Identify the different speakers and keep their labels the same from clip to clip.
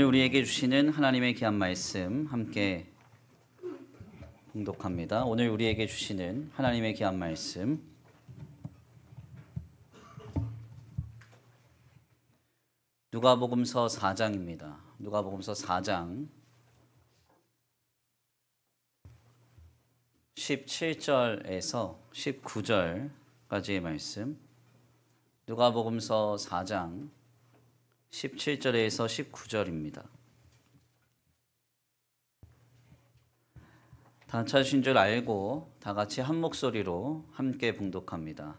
Speaker 1: 우리에게 주시는 하나님의 귀한 말씀 함께 봉독합니다. 오늘 우리에게 주시는 하나님의 귀한 말씀 누가복음서 4장입니다. 누가복음서 4장 17절에서 19절까지의 말씀. 누가복음서 4장 17절에서 19절입니다. 다 찾으신 줄 알고 다 같이 한 목소리로 함께 봉독합니다.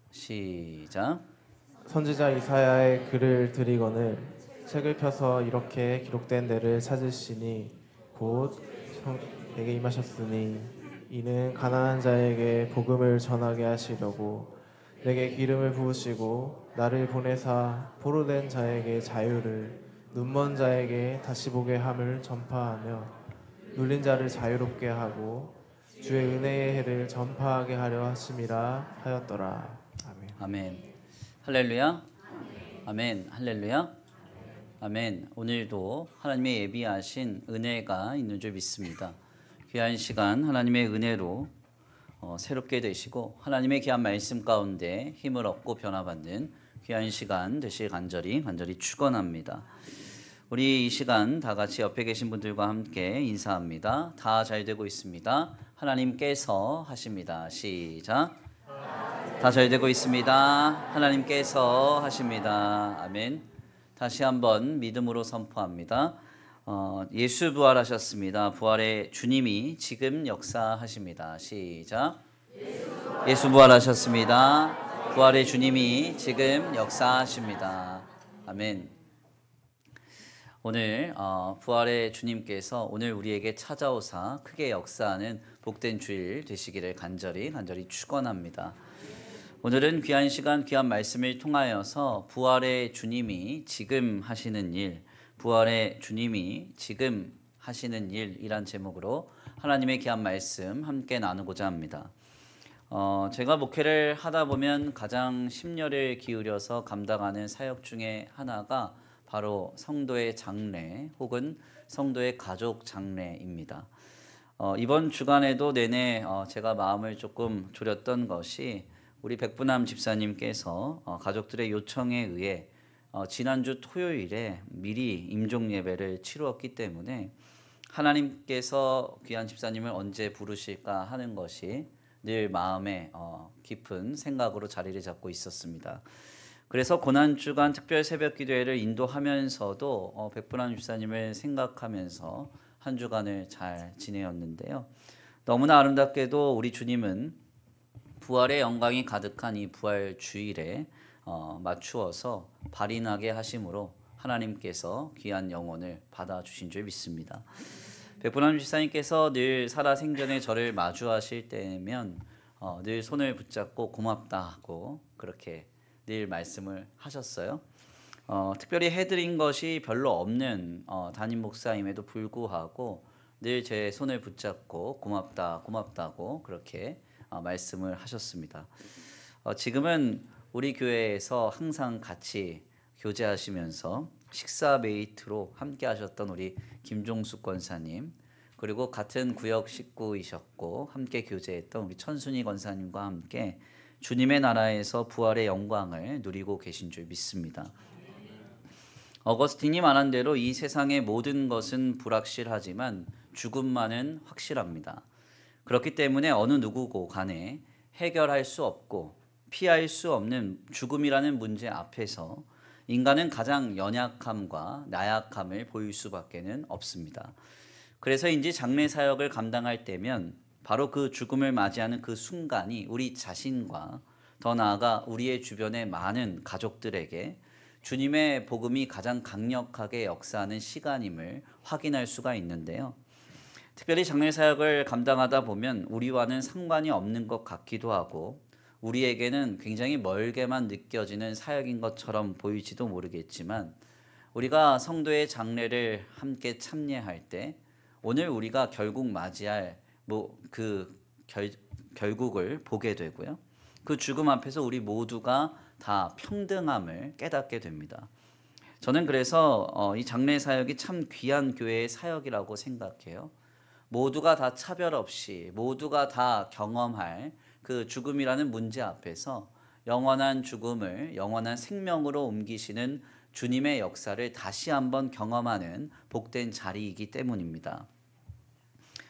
Speaker 1: 시작.
Speaker 2: 선지자 이사야의 글을 드리거늘 책을 펴서 이렇게 기록된 데를 찾으시니 곧 내게 임하셨으니 이는 가난한 자에게 복음을 전하게 하시려고 내게 기름을 부으시고 나를 보내사 포로된 자에게 자유를 눈먼 자에게 다시 보게 함을 전파하며 눌린 자를 자유롭게 하고 주의 은혜의 해를 전파하게 하려 하심이라 하였더라. 아멘.
Speaker 1: 아멘. 할렐루야. 아멘. 할렐루야. 아멘. 오늘도 하나님의 예비하신 은혜가 있는 줄 믿습니다. 귀한 시간 하나님의 은혜로 새롭게 되시고 하나님의 귀한 말씀 가운데 힘을 얻고 변화받는 귀한 시간 되실 간절히 축원합니다. 우리 이 시간 다 같이 옆에 계신 분들과 함께 인사합니다. 다 잘 되고 있습니다. 하나님께서 하십니다. 시작. 다 잘 되고 있습니다. 하나님께서 하십니다. 아멘. 다시 한번 믿음으로 선포합니다. 예수 부활하셨습니다. 부활의 주님이 지금 역사하십니다. 시작. 예수 부활하셨습니다. 부활의 주님이 지금 역사하십니다. 아멘. 오늘 부활의 주님께서 오늘 우리에게 찾아오사 크게 역사하는 복된 주일 되시기를 간절히 축원합니다. 오늘은 귀한 시간 귀한 말씀을 통하여서 부활의 주님이 지금 하시는 일, 부활의 주님이 지금 하시는 일이란 제목으로 하나님의 귀한 말씀 함께 나누고자 합니다. 제가 목회를 하다 보면 가장 심려를 기울여서 감당하는 사역 중에 하나가 바로 성도의 장례 혹은 성도의 가족 장례입니다. 이번 주간에도 내내 제가 마음을 조금 졸였던 것이 우리 백분함 집사님께서 가족들의 요청에 의해 지난주 토요일에 미리 임종 예배를 치루었기 때문에 하나님께서 귀한 집사님을 언제 부르실까 하는 것이 늘 마음에 깊은 생각으로 자리를 잡고 있었습니다. 그래서 고난주간 특별 새벽 기도회를 인도하면서도 백분함 집사님을 생각하면서 한 주간을 잘 지내었는데요. 너무나 아름답게도 우리 주님은 부활의 영광이 가득한 이 부활 주일에 맞추어서 발인하게 하심으로 하나님께서 귀한 영혼을 받아주신 줄 믿습니다. 백분함 집사님께서 늘 살아생전에 저를 마주하실 때면 늘 손을 붙잡고 고맙다고 그렇게 늘 말씀을 하셨어요. 특별히 해드린 것이 별로 없는 담임 목사임에도 불구하고 늘 제 손을 붙잡고 고맙다고 그렇게 말씀을 하셨습니다. 지금은 우리 교회에서 항상 같이 교제하시면서 식사 메이트로 함께 하셨던 우리 김종숙 권사님, 그리고 같은 구역 식구이셨고 함께 교제했던 우리 천순희 권사님과 함께 주님의 나라에서 부활의 영광을 누리고 계신 줄 믿습니다. 어거스틴이 말한 대로 이 세상의 모든 것은 불확실하지만 죽음만은 확실합니다. 그렇기 때문에 어느 누구고 간에 해결할 수 없고 피할 수 없는 죽음이라는 문제 앞에서 인간은 가장 연약함과 나약함을 보일 수밖에는 없습니다. 그래서인지 장례 사역을 감당할 때면 바로 그 죽음을 맞이하는 그 순간이 우리 자신과 더 나아가 우리의 주변의 많은 가족들에게 주님의 복음이 가장 강력하게 역사하는 시간임을 확인할 수가 있는데요. 특별히 장례 사역을 감당하다 보면 우리와는 상관이 없는 것 같기도 하고 우리에게는 굉장히 멀게만 느껴지는 사역인 것처럼 보일지도 모르겠지만 우리가 성도의 장례를 함께 참여할 때 오늘 우리가 결국 맞이할 결국을 보게 되고요. 그 죽음 앞에서 우리 모두가 다 평등함을 깨닫게 됩니다. 저는 그래서 이 장례 사역이 참 귀한 교회의 사역이라고 생각해요. 모두가 다 차별 없이 모두가 다 경험할 그 죽음이라는 문제 앞에서 영원한 죽음을 영원한 생명으로 옮기시는 주님의 역사를 다시 한번 경험하는 복된 자리이기 때문입니다.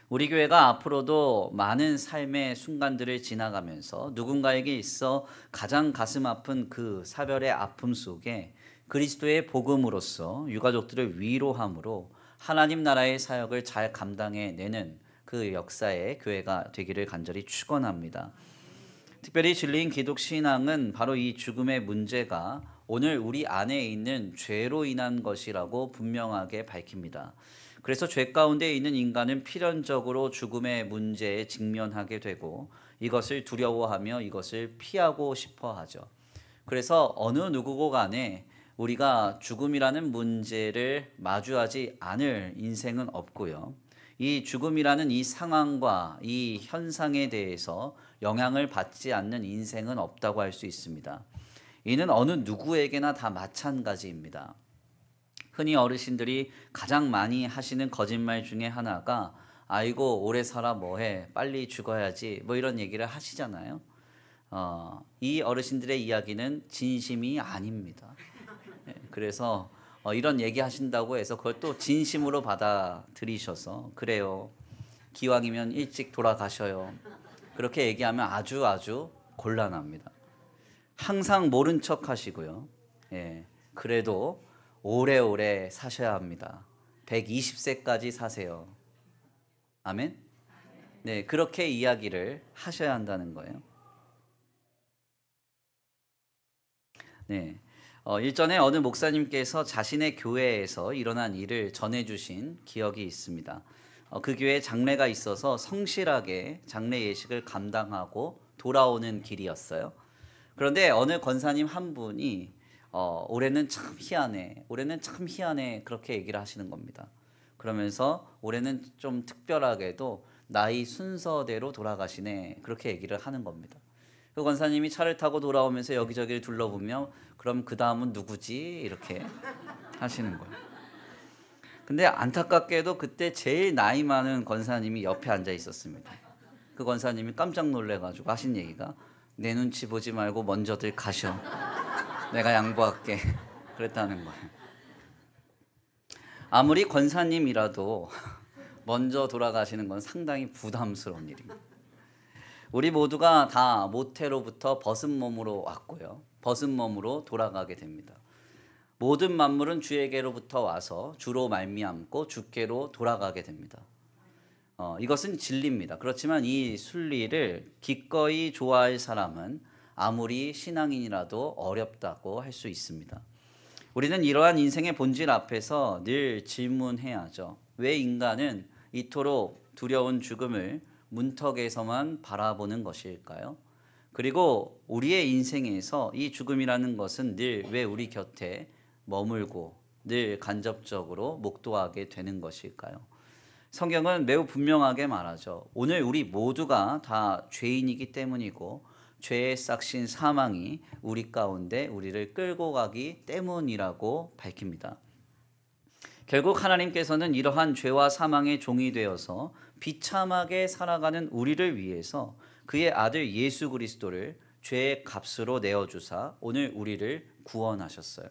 Speaker 1: 우리 교회가 앞으로도 많은 삶의 순간들을 지나가면서 누군가에게 있어 가장 가슴 아픈 그 사별의 아픔 속에 그리스도의 복음으로써 유가족들을 위로함으로 하나님 나라의 사역을 잘 감당해내는 그 역사의 교회가 되기를 간절히 축원합니다. 특별히 진리인 기독 신앙은 바로 이 죽음의 문제가 오늘 우리 안에 있는 죄로 인한 것이라고 분명하게 밝힙니다. 그래서 죄 가운데 있는 인간은 필연적으로 죽음의 문제에 직면하게 되고 이것을 두려워하며 이것을 피하고 싶어 하죠. 그래서 어느 누구고 간에 우리가 죽음이라는 문제를 마주하지 않을 인생은 없고요. 이 죽음이라는 이 상황과 이 현상에 대해서 영향을 받지 않는 인생은 없다고 할 수 있습니다. 이는 어느 누구에게나 다 마찬가지입니다. 흔히 어르신들이 가장 많이 하시는 거짓말 중에 하나가 아이고 오래 살아 뭐해 빨리 죽어야지 뭐 이런 얘기를 하시잖아요. 이 어르신들의 이야기는 진심이 아닙니다. 그래서 이런 얘기 하신다고 해서 그걸 또 진심으로 받아들이셔서 그래요. 기왕이면 일찍 돌아가셔요. 그렇게 얘기하면 아주 곤란합니다. 항상 모른 척 하시고요. 그래도 오래오래 사셔야 합니다. 120세까지 사세요. 아멘? 네, 그렇게 이야기를 하셔야 한다는 거예요. 네. 일전에 어느 목사님께서 자신의 교회에서 일어난 일을 전해주신 기억이 있습니다. 그 교회에 장례가 있어서 성실하게 장례 예식을 감당하고 돌아오는 길이었어요. 그런데 어느 권사님 한 분이 올해는 참 희한해, 올해는 참 희한해 그렇게 얘기를 하시는 겁니다. 그러면서 올해는 좀 특별하게도 나이 순서대로 돌아가시네 그렇게 얘기를 하는 겁니다. 그 권사님이 차를 타고 돌아오면서 여기저기를 둘러보며 그럼 그 다음은 누구지? 이렇게 하시는 거예요. 근데 안타깝게도 그때 제일 나이 많은 권사님이 옆에 앉아 있었습니다. 그 권사님이 깜짝 놀래가지고 하신 얘기가 내 눈치 보지 말고 먼저들 가셔. 내가 양보할게. 그랬다는 거예요. 아무리 권사님이라도 먼저 돌아가시는 건 상당히 부담스러운 일입니다. 우리 모두가 다 모태로부터 벗은 몸으로 왔고요. 벗은 몸으로 돌아가게 됩니다. 모든 만물은 주에게로부터 와서 주로 말미암고 주께로 돌아가게 됩니다. 이것은 진리입니다. 그렇지만 이 순리를 기꺼이 좋아할 사람은 아무리 신앙인이라도 어렵다고 할 수 있습니다. 우리는 이러한 인생의 본질 앞에서 늘 질문해야죠. 왜 인간은 이토록 두려운 죽음을 문턱에서만 바라보는 것일까요? 그리고 우리의 인생에서 이 죽음이라는 것은 늘 왜 우리 곁에 머물고 늘 간접적으로 목도하게 되는 것일까요? 성경은 매우 분명하게 말하죠. 오늘 우리 모두가 다 죄인이기 때문이고 죄의 싹신 사망이 우리 가운데 우리를 끌고 가기 때문이라고 밝힙니다. 결국 하나님께서는 이러한 죄와 사망의 종이 되어서 비참하게 살아가는 우리를 위해서 그의 아들 예수 그리스도를 죄의 값으로 내어주사 오늘 우리를 구원하셨어요.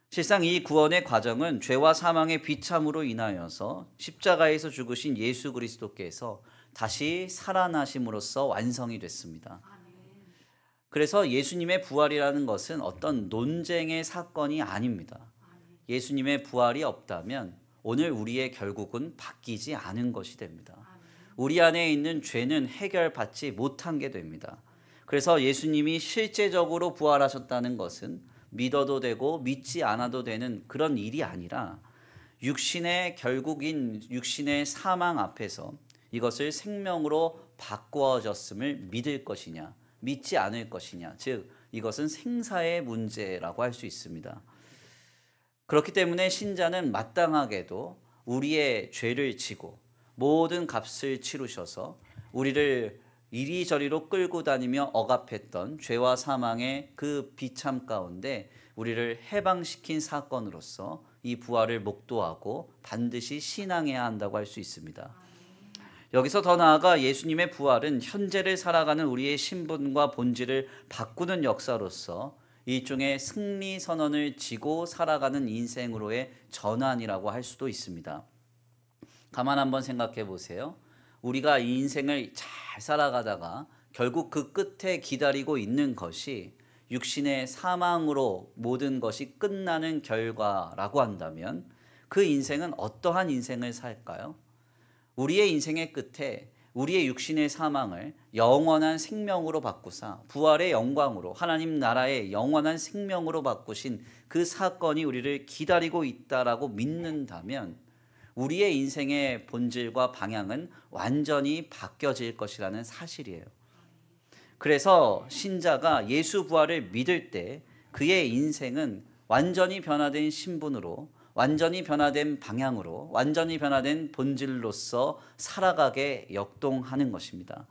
Speaker 1: 실상 이 구원의 과정은 죄와 사망의 비참으로 인하여서 십자가에서 죽으신 예수 그리스도께서 다시 살아나심으로써 완성이 됐습니다. 그래서 예수님의 부활이라는 것은 어떤 논쟁의 사건이 아닙니다. 예수님의 부활이 없다면 오늘 우리의 결국은 바뀌지 않은 것이 됩니다. 우리 안에 있는 죄는 해결받지 못한 게 됩니다. 그래서 예수님이 실제적으로 부활하셨다는 것은 믿어도 되고 믿지 않아도 되는 그런 일이 아니라 육신의 결국인 육신의 사망 앞에서 이것을 생명으로 바꾸어졌음을 믿을 것이냐 믿지 않을 것이냐, 즉 이것은 생사의 문제라고 할 수 있습니다. 그렇기 때문에 신자는 마땅하게도 우리의 죄를 지고 모든 값을 치르셔서 우리를 이리저리로 끌고 다니며 억압했던 죄와 사망의 그 비참 가운데 우리를 해방시킨 사건으로서 이 부활을 목도하고 반드시 신앙해야 한다고 할 수 있습니다. 여기서 더 나아가 예수님의 부활은 현재를 살아가는 우리의 신분과 본질을 바꾸는 역사로서 일종의 승리 선언을 지고 살아가는 인생으로의 전환이라고 할 수도 있습니다. 가만 한번 생각해 보세요. 우리가 이 인생을 잘 살아가다가 결국 그 끝에 기다리고 있는 것이 육신의 사망으로 모든 것이 끝나는 결과라고 한다면 그 인생은 어떠한 인생을 살까요? 우리의 인생의 끝에 우리의 육신의 사망을 영원한 생명으로 바꾸사 부활의 영광으로 하나님 나라의 영원한 생명으로 바꾸신 그 사건이 우리를 기다리고 있다라고 믿는다면 우리의 인생의 본질과 방향은 완전히 바뀌어질 것이라는 사실이에요. 그래서 신자가 예수 부활을 믿을 때 그의 인생은 완전히 변화된 신분으로, 완전히 변화된 방향으로, 완전히 변화된 본질로서 살아가게 역동하는 것입니다.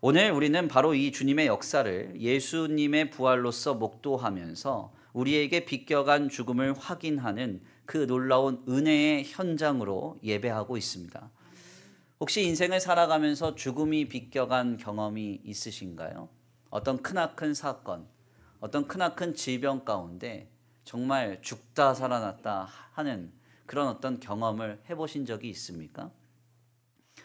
Speaker 1: 오늘 우리는 바로 이 주님의 역사를 예수님의 부활로서 목도하면서 우리에게 비껴간 죽음을 확인하는 그 놀라운 은혜의 현장으로 예배하고 있습니다. 혹시 인생을 살아가면서 죽음이 비껴간 경험이 있으신가요? 어떤 크나큰 사건, 어떤 크나큰 질병 가운데 정말 죽다 살아났다 하는 그런 어떤 경험을 해보신 적이 있습니까?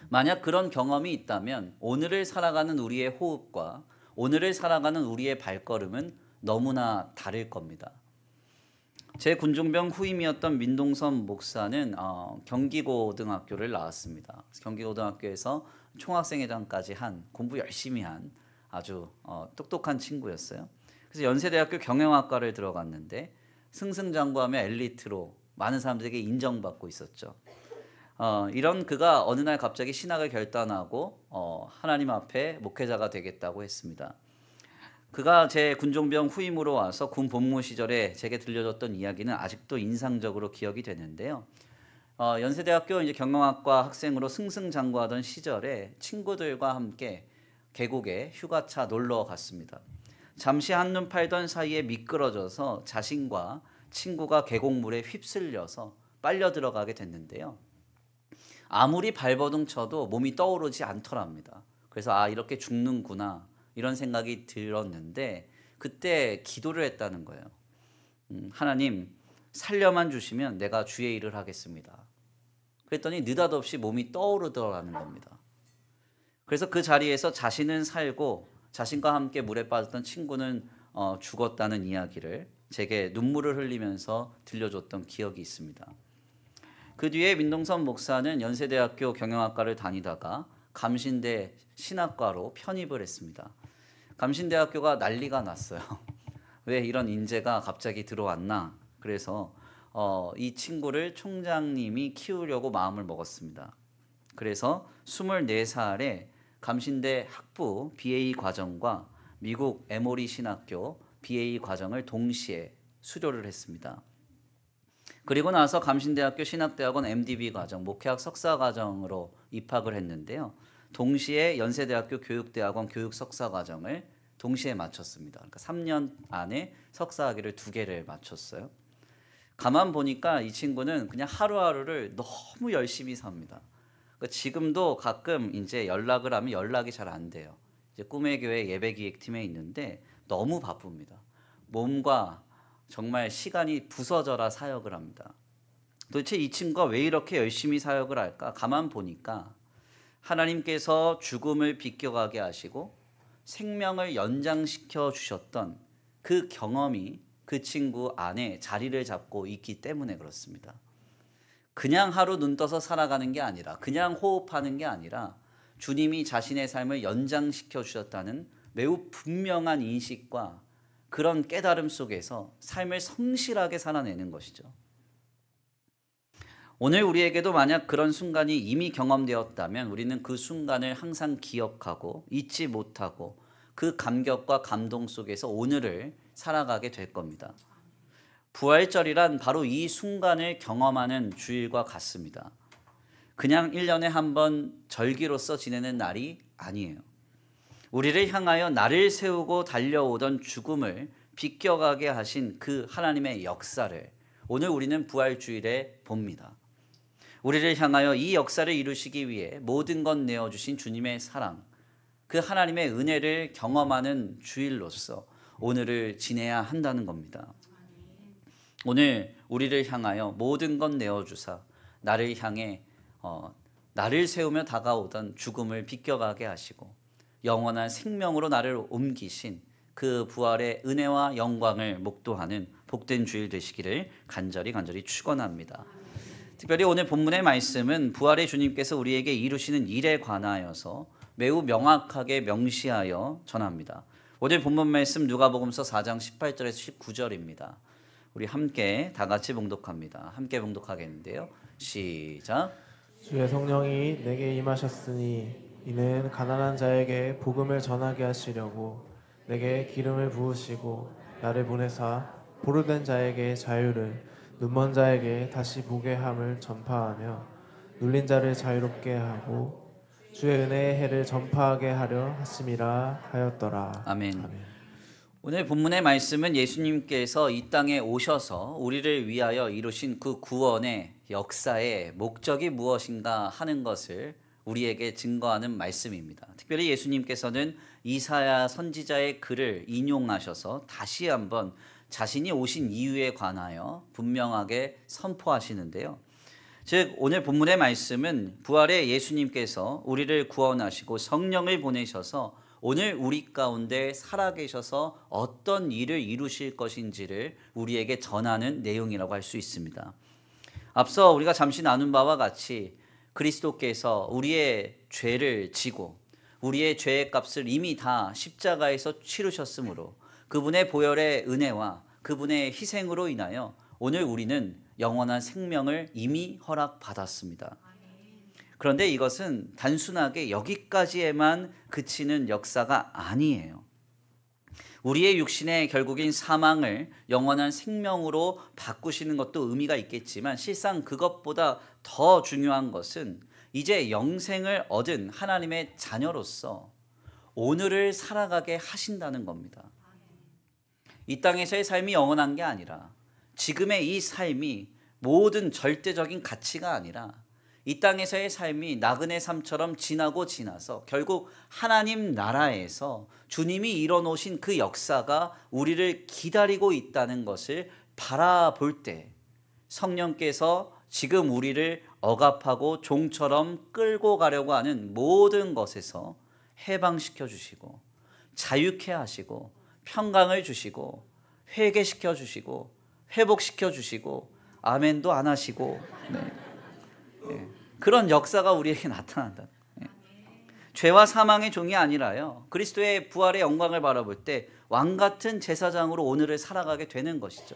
Speaker 1: 만약 그런 경험이 있다면 오늘을 살아가는 우리의 호흡과 오늘을 살아가는 우리의 발걸음은 너무나 다를 겁니다. 제 군중병 후임이었던 민동선 목사는 경기고등학교를 나왔습니다. 경기고등학교에서 총학생회장까지 한 공부 열심히 한 아주 똑똑한 친구였어요. 그래서 연세대학교 경영학과를 들어갔는데 승승장구하며 엘리트로 많은 사람들에게 인정받고 있었죠. 이런 그가 어느 날 갑자기 신학을 결단하고 하나님 앞에 목회자가 되겠다고 했습니다. 그가 제 군종병 후임으로 와서 군 복무 시절에 제게 들려줬던 이야기는 아직도 인상적으로 기억이 되는데요. 연세대학교 이제 경영학과 학생으로 승승장구하던 시절에 친구들과 함께 계곡에 휴가차 놀러 갔습니다. 잠시 한눈 팔던 사이에 미끄러져서 자신과 친구가 계곡물에 휩쓸려서 빨려 들어가게 됐는데요. 아무리 발버둥 쳐도 몸이 떠오르지 않더랍니다. 그래서 이렇게 죽는구나 이런 생각이 들었는데 그때 기도를 했다는 거예요. 하나님 살려만 주시면 내가 주의 일을 하겠습니다. 그랬더니 느닷없이 몸이 떠오르더라는 겁니다. 그래서 그 자리에서 자신은 살고 자신과 함께 물에 빠졌던 친구는 죽었다는 이야기를 제게 눈물을 흘리면서 들려줬던 기억이 있습니다. 그 뒤에 민동선 목사는 연세대학교 경영학과를 다니다가 감신대 신학과로 편입을 했습니다. 감신대학교가 난리가 났어요. 왜 이런 인재가 갑자기 들어왔나? 그래서 이 친구를 총장님이 키우려고 마음을 먹었습니다. 그래서 24살에 감신대 학부 BA 과정과 미국 에모리 신학교 BA 과정을 동시에 수료를 했습니다. 그리고 나서 감신대학교 신학대학원 MDB 과정, 목회학 석사 과정으로 입학을 했는데요. 동시에 연세대학교 교육대학원 교육석사 과정을 동시에 마쳤습니다. 그러니까 3년 안에 석사학위를 2개를 마쳤어요. 가만 보니까 이 친구는 그냥 하루하루를 너무 열심히 삽니다. 그러니까 지금도 가끔 이제 연락을 하면 연락이 잘 안 돼요. 이제 꿈의 교회 예배기획팀에 있는데 너무 바쁩니다. 몸과 정말 시간이 부서져라 사역을 합니다. 도대체 이 친구가 왜 이렇게 열심히 사역을 할까? 가만 보니까 하나님께서 죽음을 비껴가게 하시고 생명을 연장시켜 주셨던 그 경험이 그 친구 안에 자리를 잡고 있기 때문에 그렇습니다. 그냥 하루 눈 떠서 살아가는 게 아니라 그냥 호흡하는 게 아니라 주님이 자신의 삶을 연장시켜 주셨다는 매우 분명한 인식과 그런 깨달음 속에서 삶을 성실하게 살아내는 것이죠. 오늘 우리에게도 만약 그런 순간이 이미 경험되었다면 우리는 그 순간을 항상 기억하고 잊지 못하고 그 감격과 감동 속에서 오늘을 살아가게 될 겁니다. 부활절이란 바로 이 순간을 경험하는 주일과 같습니다. 그냥 1년에 한 번 절기로서 지내는 날이 아니에요. 우리를 향하여 날을 세우고 달려오던 죽음을 비껴가게 하신 그 하나님의 역사를 오늘 우리는 부활주일에 봅니다. 우리를 향하여 이 역사를 이루시기 위해 모든 것 내어주신 주님의 사랑, 그 하나님의 은혜를 경험하는 주일로서 오늘을 지내야 한다는 겁니다. 오늘 우리를 향하여 모든 것 내어주사 나를 향해 나를 세우며 다가오던 죽음을 비껴가게 하시고 영원한 생명으로 나를 옮기신 그 부활의 은혜와 영광을 목도하는 복된 주일 되시기를 간절히 축원합니다. 특별히 오늘 본문의 말씀은 부활의 주님께서 우리에게 이루시는 일에 관하여서 매우 명확하게 명시하여 전합니다. 오늘 본문 말씀 누가복음서 4장 18절에서 19절입니다. 우리 함께 다 같이 봉독합니다. 함께 봉독하겠는데요. 시작.
Speaker 2: 주의 성령이 내게 임하셨으니 이는 가난한 자에게 복음을 전하게 하시려고 내게 기름을 부으시고 나를 보내사 보르된 자에게 자유를 눈먼 자에게 다시 보게 함을 전파하며 눌린 자를 자유롭게 하고 주의 은혜의 해를 전파하게 하려 하심이라 하였더라.
Speaker 1: 아멘. 오늘 본문의 말씀은 예수님께서 이 땅에 오셔서 우리를 위하여 이루신 그 구원의 역사의 목적이 무엇인가 하는 것을 우리에게 증거하는 말씀입니다. 특별히 예수님께서는 이사야 선지자의 글을 인용하셔서 다시 한번 자신이 오신 이유에 관하여 분명하게 선포하시는데요. 즉 오늘 본문의 말씀은 부활의 예수님께서 우리를 구원하시고 성령을 보내셔서 오늘 우리 가운데 살아계셔서 어떤 일을 이루실 것인지를 우리에게 전하는 내용이라고 할 수 있습니다. 앞서 우리가 잠시 나눈 바와 같이 그리스도께서 우리의 죄를 지고 우리의 죄의 값을 이미 다 십자가에서 치르셨으므로 그분의 보혈의 은혜와 그분의 희생으로 인하여 오늘 우리는 영원한 생명을 이미 허락받았습니다. 그런데 이것은 단순하게 여기까지에만 그치는 역사가 아니에요. 우리의 육신의 결국인 사망을 영원한 생명으로 바꾸시는 것도 의미가 있겠지만 실상 그것보다 더 중요한 것은 이제 영생을 얻은 하나님의 자녀로서 오늘을 살아가게 하신다는 겁니다. 이 땅에서의 삶이 영원한 게 아니라 지금의 이 삶이 모든 절대적인 가치가 아니라 이 땅에서의 삶이 나그네 삶처럼 지나고 지나서 결국 하나님 나라에서 주님이 이뤄놓으신 그 역사가 우리를 기다리고 있다는 것을 바라볼 때 성령께서 지금 우리를 억압하고 종처럼 끌고 가려고 하는 모든 것에서 해방시켜 주시고 자유케 하시고 평강을 주시고 회개시켜 주시고 회복시켜 주시고 아멘도 안 하시고 그런 역사가 우리에게 나타난다. 죄와 사망의 종이 아니라요. 그리스도의 부활의 영광을 바라볼 때 왕같은 제사장으로 오늘을 살아가게 되는 것이죠.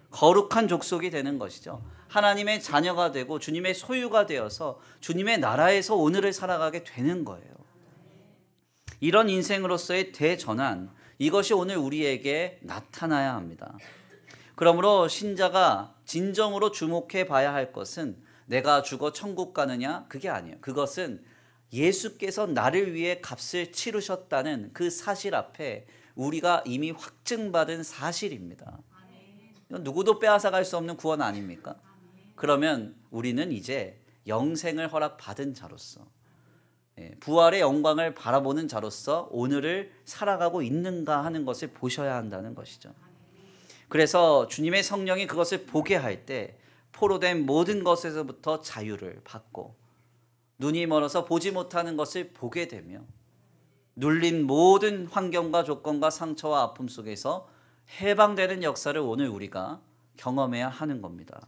Speaker 1: 거룩한 족속이 되는 것이죠. 하나님의 자녀가 되고 주님의 소유가 되어서 주님의 나라에서 오늘을 살아가게 되는 거예요. 이런 인생으로서의 대전환, 이것이 오늘 우리에게 나타나야 합니다. 그러므로 신자가 진정으로 주목해 봐야 할 것은 내가 죽어 천국 가느냐? 그게 아니에요. 그것은 예수께서 나를 위해 값을 치르셨다는 그 사실 앞에 우리가 이미 확증받은 사실입니다. 이건 누구도 빼앗아갈 수 없는 구원 아닙니까? 그러면 우리는 이제 영생을 허락받은 자로서 부활의 영광을 바라보는 자로서 오늘을 살아가고 있는가 하는 것을 보셔야 한다는 것이죠. 그래서 주님의 성령이 그것을 보게 할 때 포로된 모든 것에서부터 자유를 받고 눈이 멀어서 보지 못하는 것을 보게 되며 눌린 모든 환경과 조건과 상처와 아픔 속에서 해방되는 역사를 오늘 우리가 경험해야 하는 겁니다.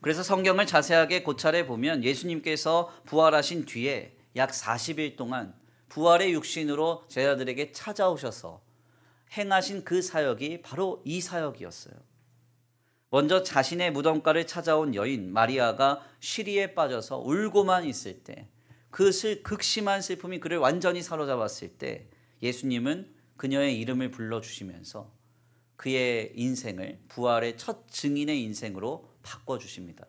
Speaker 1: 그래서 성경을 자세하게 고찰해 보면 예수님께서 부활하신 뒤에 약 40일 동안 부활의 육신으로 제자들에게 찾아오셔서 행하신 그 사역이 바로 이 사역이었어요. 먼저 자신의 무덤가를 찾아온 여인 마리아가 시리에 빠져서 울고만 있을 때 그 극심한 슬픔이 그를 완전히 사로잡았을 때 예수님은 그녀의 이름을 불러주시면서 그의 인생을 부활의 첫 증인의 인생으로 바꿔주십니다.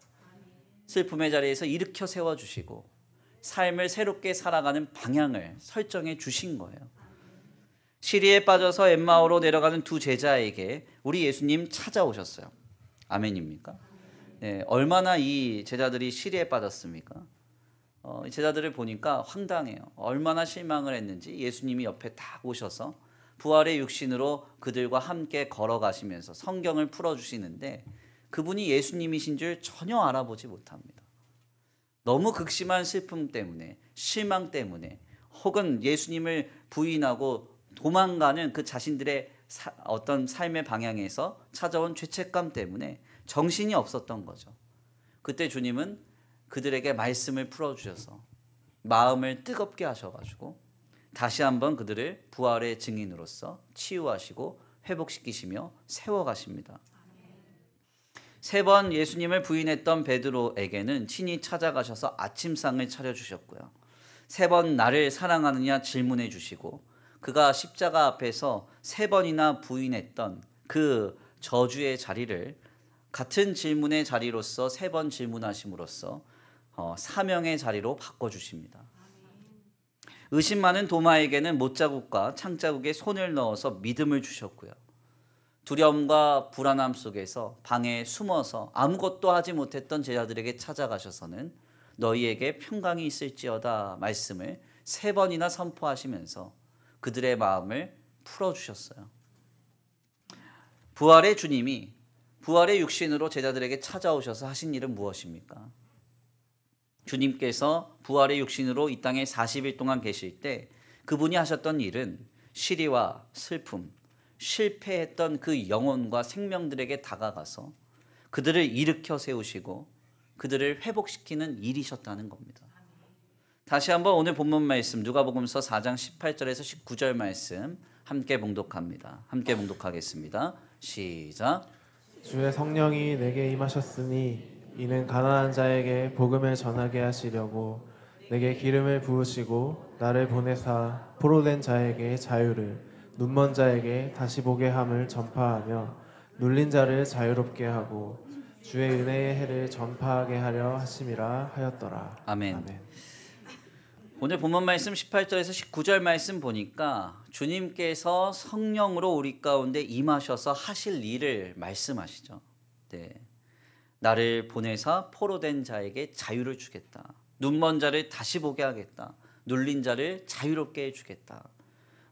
Speaker 1: 슬픔의 자리에서 일으켜 세워주시고 삶을 새롭게 살아가는 방향을 설정해 주신 거예요. 시리에 빠져서 엠마오로 내려가는 두 제자에게 우리 예수님 찾아오셨어요. 아멘입니까? 네, 얼마나 이 제자들이 시리에 빠졌습니까? 제자들을 보니까 황당해요. 얼마나 실망을 했는지 예수님이 옆에 딱 오셔서 부활의 육신으로 그들과 함께 걸어가시면서 성경을 풀어주시는데 그분이 예수님이신 줄 전혀 알아보지 못합니다. 너무 극심한 슬픔 때문에, 실망 때문에, 혹은 예수님을 부인하고 도망가는 그 자신들의 어떤 삶의 방향에서 찾아온 죄책감 때문에 정신이 없었던 거죠. 그때 주님은 그들에게 말씀을 풀어주셔서 마음을 뜨겁게 하셔가지고 다시 한번 그들을 부활의 증인으로서 치유하시고 회복시키시며 세워가십니다. 3번 예수님을 부인했던 베드로에게는 친히 찾아가셔서 아침상을 차려주셨고요. 3번 나를 사랑하느냐 질문해 주시고 그가 십자가 앞에서 3번이나 부인했던 그 저주의 자리를 같은 질문의 자리로서 3번 질문하심으로써 사명의 자리로 바꿔주십니다. 의심 많은 도마에게는 못자국과 창자국에 손을 넣어서 믿음을 주셨고요. 두려움과 불안함 속에서 방에 숨어서 아무것도 하지 못했던 제자들에게 찾아가셔서는 너희에게 평강이 있을지어다 말씀을 3번이나 선포하시면서 그들의 마음을 풀어주셨어요. 부활의 주님이 부활의 육신으로 제자들에게 찾아오셔서 하신 일은 무엇입니까? 주님께서 부활의 육신으로 이 땅에 40일 동안 계실 때 그분이 하셨던 일은 시리와 슬픔, 실패했던 그 영혼과 생명들에게 다가가서 그들을 일으켜 세우시고 그들을 회복시키는 일이셨다는 겁니다. 다시 한번 오늘 본문 말씀 누가복음서 4장 18절에서 19절 말씀 함께 봉독합니다. 함께 봉독하겠습니다. 시작.
Speaker 2: 주의 성령이 내게 임하셨으니 이는 가난한 자에게 복음을 전하게 하시려고 내게 기름을 부으시고 나를 보내사 포로된 자에게 자유를 눈먼 자에게 다시 보게 함을 전파하며 눌린 자를 자유롭게 하고 주의 은혜의 해를 전파하게 하려 하심이라 하였더라.
Speaker 1: 아멘.
Speaker 2: 아멘.
Speaker 1: 오늘 본문 말씀 18절에서 19절 말씀 보니까 주님께서 성령으로 우리 가운데 임하셔서 하실 일을 말씀하시죠. 네. 나를 보내사 포로된 자에게 자유를 주겠다. 눈먼 자를 다시 보게 하겠다. 눌린 자를 자유롭게 해주겠다.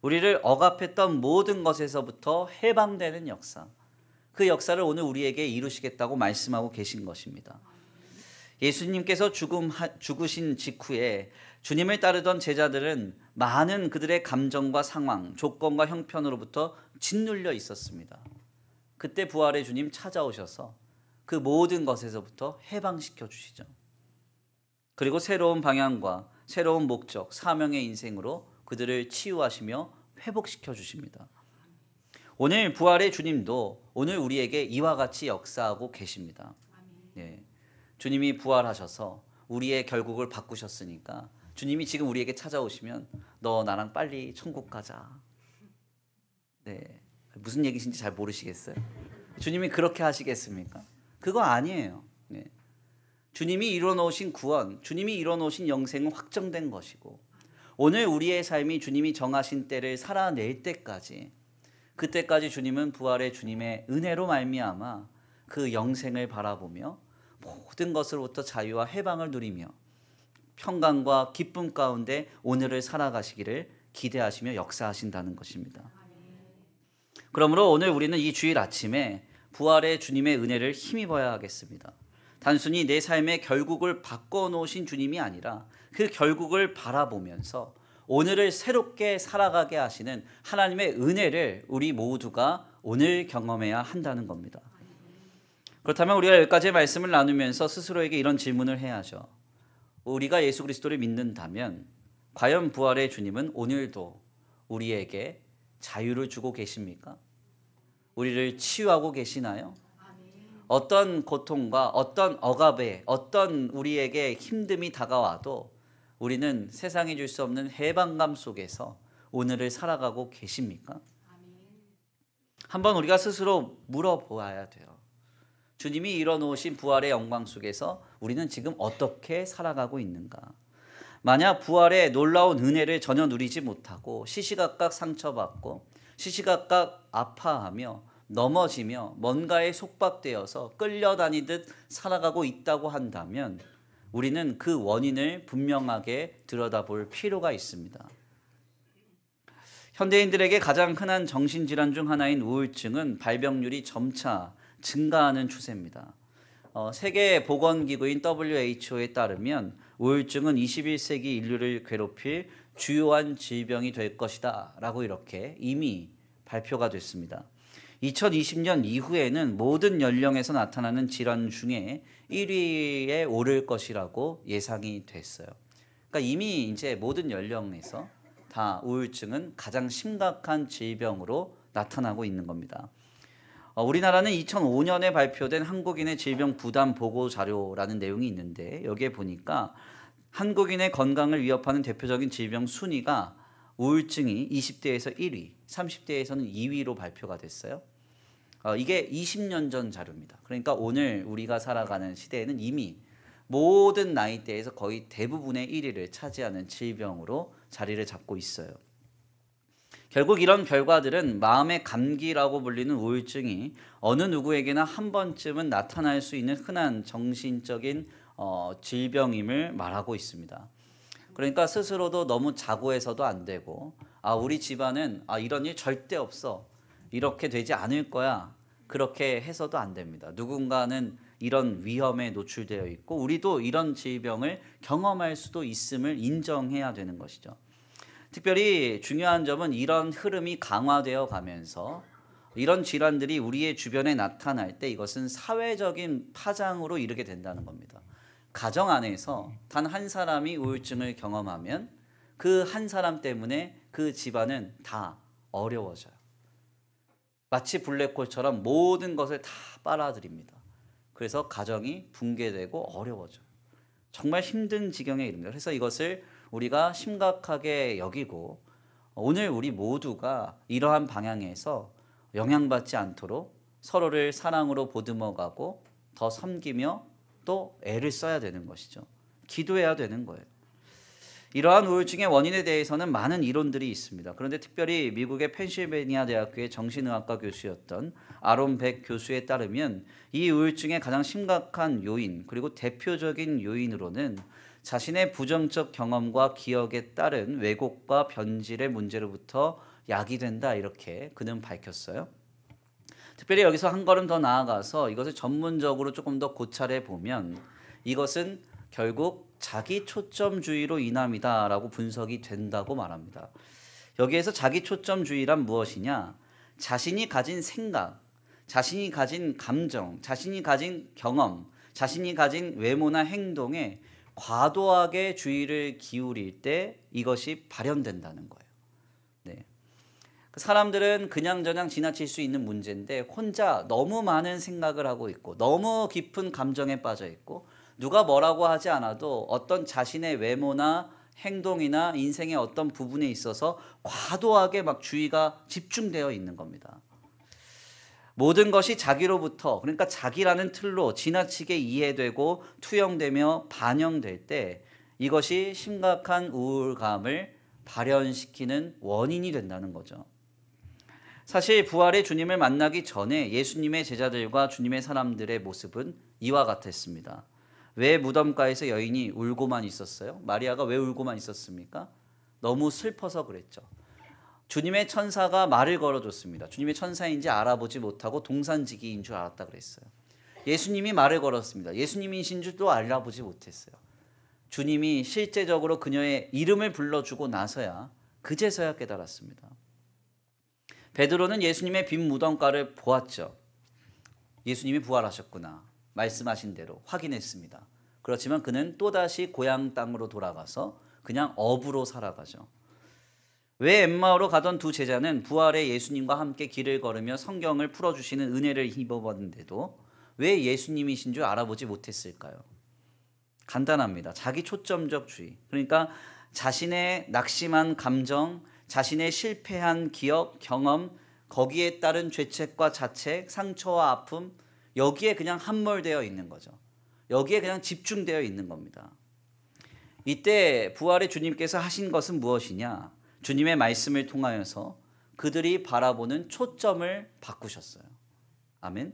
Speaker 1: 우리를 억압했던 모든 것에서부터 해방되는 역사. 그 역사를 오늘 우리에게 이루시겠다고 말씀하고 계신 것입니다. 예수님께서 죽으신 직후에 주님을 따르던 제자들은 많은 그들의 감정과 상황, 조건과 형편으로부터 짓눌려 있었습니다. 그때 부활의 주님 찾아오셔서 그 모든 것에서부터 해방시켜 주시죠. 그리고 새로운 방향과 새로운 목적, 사명의 인생으로 그들을 치유하시며 회복시켜 주십니다. 오늘 부활의 주님도 오늘 우리에게 이와 같이 역사하고 계십니다. 예. 주님이 부활하셔서 우리의 결국을 바꾸셨으니까 주님이 지금 우리에게 찾아오시면 너 나랑 빨리 천국 가자. 네. 무슨 얘기신지 잘 모르시겠어요? 주님이 그렇게 하시겠습니까? 그거 아니에요. 네. 주님이 이뤄놓으신 구원, 주님이 이뤄놓으신 영생은 확정된 것이고 오늘 우리의 삶이 주님이 정하신 때를 살아낼 때까지 그때까지 주님은 부활의 주님의 은혜로 말미암아 그 영생을 바라보며 모든 것으로부터 자유와 해방을 누리며 평강과 기쁨 가운데 오늘을 살아가시기를 기대하시며 역사하신다는 것입니다. 그러므로 오늘 우리는 이 주일 아침에 부활의 주님의 은혜를 힘입어야 하겠습니다. 단순히 내 삶의 결국을 바꿔놓으신 주님이 아니라 그 결국을 바라보면서 오늘을 새롭게 살아가게 하시는 하나님의 은혜를 우리 모두가 오늘 경험해야 한다는 겁니다. 그렇다면 우리가 여기까지의 말씀을 나누면서 스스로에게 이런 질문을 해야죠. 우리가 예수 그리스도를 믿는다면 과연 부활의 주님은 오늘도 우리에게 자유를 주고 계십니까? 우리를 치유하고 계시나요? 어떤 고통과 어떤 억압에 어떤 우리에게 힘듦이 다가와도 우리는 세상이 줄 수 없는 해방감 속에서 오늘을 살아가고 계십니까? 한번 우리가 스스로 물어보아야 돼요. 주님이 이뤄놓으신 부활의 영광 속에서 우리는 지금 어떻게 살아가고 있는가? 만약 부활의 놀라운 은혜를 전혀 누리지 못하고 시시각각 상처받고 시시각각 아파하며 넘어지며 뭔가에 속박되어서 끌려다니듯 살아가고 있다고 한다면 우리는 그 원인을 분명하게 들여다볼 필요가 있습니다. 현대인들에게 가장 흔한 정신질환 중 하나인 우울증은 발병률이 점차 증가하는 추세입니다. 세계보건기구인 WHO에 따르면 우울증은 21세기 인류를 괴롭힐 주요한 질병이 될 것이다 라고 이렇게 이미 발표가 됐습니다. 2020년 이후에는 모든 연령에서 나타나는 질환 중에 1위에 오를 것이라고 예상이 됐어요. 그러니까 이미 이제 모든 연령에서 다 우울증은 가장 심각한 질병으로 나타나고 있는 겁니다. 우리나라는 2005년에 발표된 한국인의 질병 부담 보고 자료라는 내용이 있는데 여기에 보니까 한국인의 건강을 위협하는 대표적인 질병 순위가 우울증이 20대에서 1위, 30대에서는 2위로 발표가 됐어요. 이게 20년 전 자료입니다. 그러니까 오늘 우리가 살아가는 시대에는 이미 모든 나이대에서 거의 대부분의 1위를 차지하는 질병으로 자리를 잡고 있어요. 결국 이런 결과들은 마음의 감기라고 불리는 우울증이 어느 누구에게나 한 번쯤은 나타날 수 있는 흔한 정신적인 질병임을 말하고 있습니다. 그러니까 스스로도 너무 자고해서도 안 되고 우리 집안은 이런 일 절대 없어. 이렇게 되지 않을 거야. 그렇게 해서도 안 됩니다. 누군가는 이런 위험에 노출되어 있고 우리도 이런 질병을 경험할 수도 있음을 인정해야 되는 것이죠. 특별히 중요한 점은 이런 흐름이 강화되어 가면서 이런 질환들이 우리의 주변에 나타날 때 이것은 사회적인 파장으로 이르게 된다는 겁니다. 가정 안에서 단 한 사람이 우울증을 경험하면 그 한 사람 때문에 그 집안은 다 어려워져요. 마치 블랙홀처럼 모든 것을 다 빨아들입니다. 그래서 가정이 붕괴되고 어려워져요. 정말 힘든 지경에 이릅니다. 그래서 이것을 우리가 심각하게 여기고 오늘 우리 모두가 이러한 방향에서 영향받지 않도록 서로를 사랑으로 보듬어가고 더 섬기며 또 애를 써야 되는 것이죠. 기도해야 되는 거예요. 이러한 우울증의 원인에 대해서는 많은 이론들이 있습니다. 그런데 특별히 미국의 펜실베니아 대학교의 정신의학과 교수였던 아론 백 교수에 따르면 이 우울증의 가장 심각한 요인 그리고 대표적인 요인으로는 자신의 부정적 경험과 기억에 따른 왜곡과 변질의 문제로부터 야기된다 이렇게 그는 밝혔어요. 특별히 여기서 한 걸음 더 나아가서 이것을 전문적으로 조금 더 고찰해 보면 이것은 결국 자기 초점주의로 인함이다라고 분석이 된다고 말합니다. 여기에서 자기 초점주의란 무엇이냐? 자신이 가진 생각, 자신이 가진 감정, 자신이 가진 경험, 자신이 가진 외모나 행동에 과도하게 주의를 기울일 때 이것이 발현된다는 거예요. 네. 사람들은 그냥저냥 지나칠 수 있는 문제인데 혼자 너무 많은 생각을 하고 있고 너무 깊은 감정에 빠져 있고 누가 뭐라고 하지 않아도 어떤 자신의 외모나 행동이나 인생의 어떤 부분에 있어서 과도하게 막 주의가 집중되어 있는 겁니다. 모든 것이 자기로부터 그러니까 자기라는 틀로 지나치게 이해되고 투영되며 반영될 때 이것이 심각한 우울감을 발현시키는 원인이 된다는 거죠. 사실 부활의 주님을 만나기 전에 예수님의 제자들과 주님의 사람들의 모습은 이와 같았습니다. 왜 무덤가에서 여인이 울고만 있었어요? 마리아가 왜 울고만 있었습니까? 너무 슬퍼서 그랬죠. 주님의 천사가 말을 걸어줬습니다. 주님의 천사인지 알아보지 못하고 동산지기인 줄 알았다 그랬어요. 예수님이 말을 걸었습니다. 예수님이신 줄도 알아보지 못했어요. 주님이 실제적으로 그녀의 이름을 불러주고 나서야 그제서야 깨달았습니다. 베드로는 예수님의 빈 무덤가를 보았죠. 예수님이 부활하셨구나. 말씀하신 대로 확인했습니다. 그렇지만 그는 또다시 고향 땅으로 돌아가서 그냥 업으로 살아가죠. 왜 엠마오로 가던 두 제자는 부활의 예수님과 함께 길을 걸으며 성경을 풀어주시는 은혜를 힘입었는데도 왜 예수님이신 줄 알아보지 못했을까요? 간단합니다. 자기 초점적 주의. 그러니까 자신의 낙심한 감정, 자신의 실패한 기억, 경험, 거기에 따른 죄책과 자책, 상처와 아픔, 여기에 그냥 함몰되어 있는 거죠. 여기에 그냥 집중되어 있는 겁니다. 이때 부활의 주님께서 하신 것은 무엇이냐? 주님의 말씀을 통하여서 그들이 바라보는 초점을 바꾸셨어요. 아멘.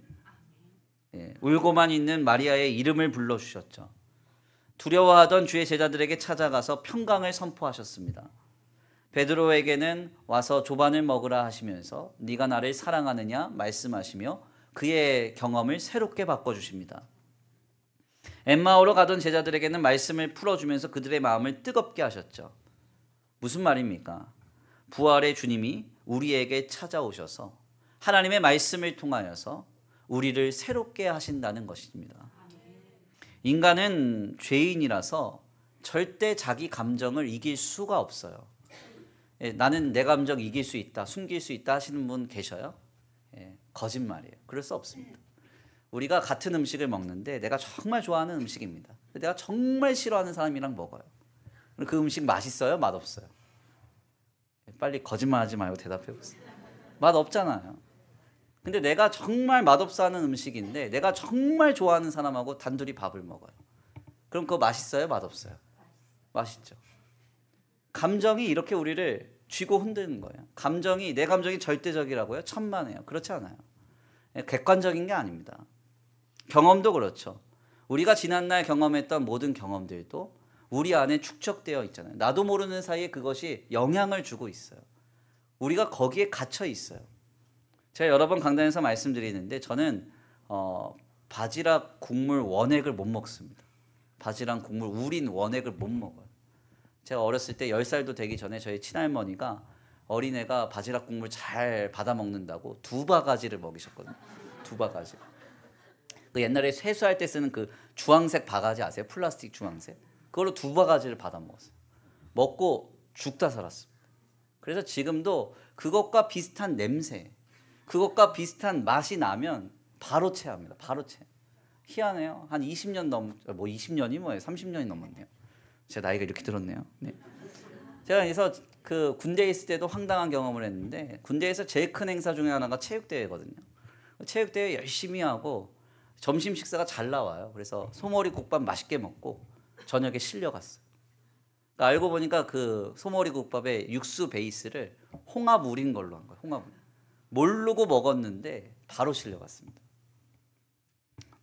Speaker 1: 예, 울고만 있는 마리아의 이름을 불러주셨죠. 두려워하던 주의 제자들에게 찾아가서 평강을 선포하셨습니다. 베드로에게는 와서 조반을 먹으라 하시면서 네가 나를 사랑하느냐 말씀하시며 그의 경험을 새롭게 바꿔주십니다. 엠마오로 가던 제자들에게는 말씀을 풀어주면서 그들의 마음을 뜨겁게 하셨죠. 무슨 말입니까? 부활의 주님이 우리에게 찾아오셔서 하나님의 말씀을 통하여서 우리를 새롭게 하신다는 것입니다. 인간은 죄인이라서 절대 자기 감정을 이길 수가 없어요. 예, 나는 내 감정 이길 수 있다, 숨길 수 있다 하시는 분 계셔요? 예, 거짓말이에요. 그럴 수 없습니다. 우리가 같은 음식을 먹는데 내가 정말 좋아하는 음식입니다. 내가 정말 싫어하는 사람이랑 먹어요. 그 음식 맛있어요? 맛없어요? 빨리 거짓말하지 말고 대답해 보세요. 맛없잖아요. 근데 내가 정말 맛없어 하는 음식인데 내가 정말 좋아하는 사람하고 단둘이 밥을 먹어요. 그럼 그거 맛있어요? 맛없어요? 맛있죠. 감정이 이렇게 우리를 쥐고 흔드는 거예요. 내 감정이 절대적이라고요? 천만에요. 그렇지 않아요. 객관적인 게 아닙니다. 경험도 그렇죠. 우리가 지난날 경험했던 모든 경험들도 우리 안에 축적되어 있잖아요. 나도 모르는 사이에 그것이 영향을 주고 있어요. 우리가 거기에 갇혀 있어요. 제가 여러 번 강단에서 말씀드리는데 저는 바지락 국물 원액을 못 먹습니다. 바지락 국물 우린 원액을 못 먹어요. 제가 어렸을 때 10살도 되기 전에 저희 친할머니가 어린애가 바지락 국물 잘 받아 먹는다고 2바가지를 먹이셨거든요. 2바가지. 그 옛날에 세수할 때 쓰는 그 주황색 바가지 아세요? 플라스틱 주황색. 그걸로 2바가지를 받아 먹었어요. 먹고 죽다 살았습니다. 그래서 지금도 그것과 비슷한 냄새, 그것과 비슷한 맛이 나면 바로 체합니다. 바로 체. 희한해요. 한 20년 20년이 뭐예요? 30년이 넘었네요. 제 나이가 이렇게 들었네요. 네. 제가 그래서 그 군대에 있을 때도 황당한 경험을 했는데 군대에서 제일 큰 행사 중에 하나가 체육대회거든요. 체육대회 열심히 하고 점심 식사가 잘 나와요. 그래서 소머리 국밥 맛있게 먹고 저녁에 실려갔어요. 그러니까 알고 보니까 그 소머리 국밥에 육수 베이스를 홍합 우린 걸로 한 거예요. 홍합 우린. 모르고 먹었는데 바로 실려갔습니다.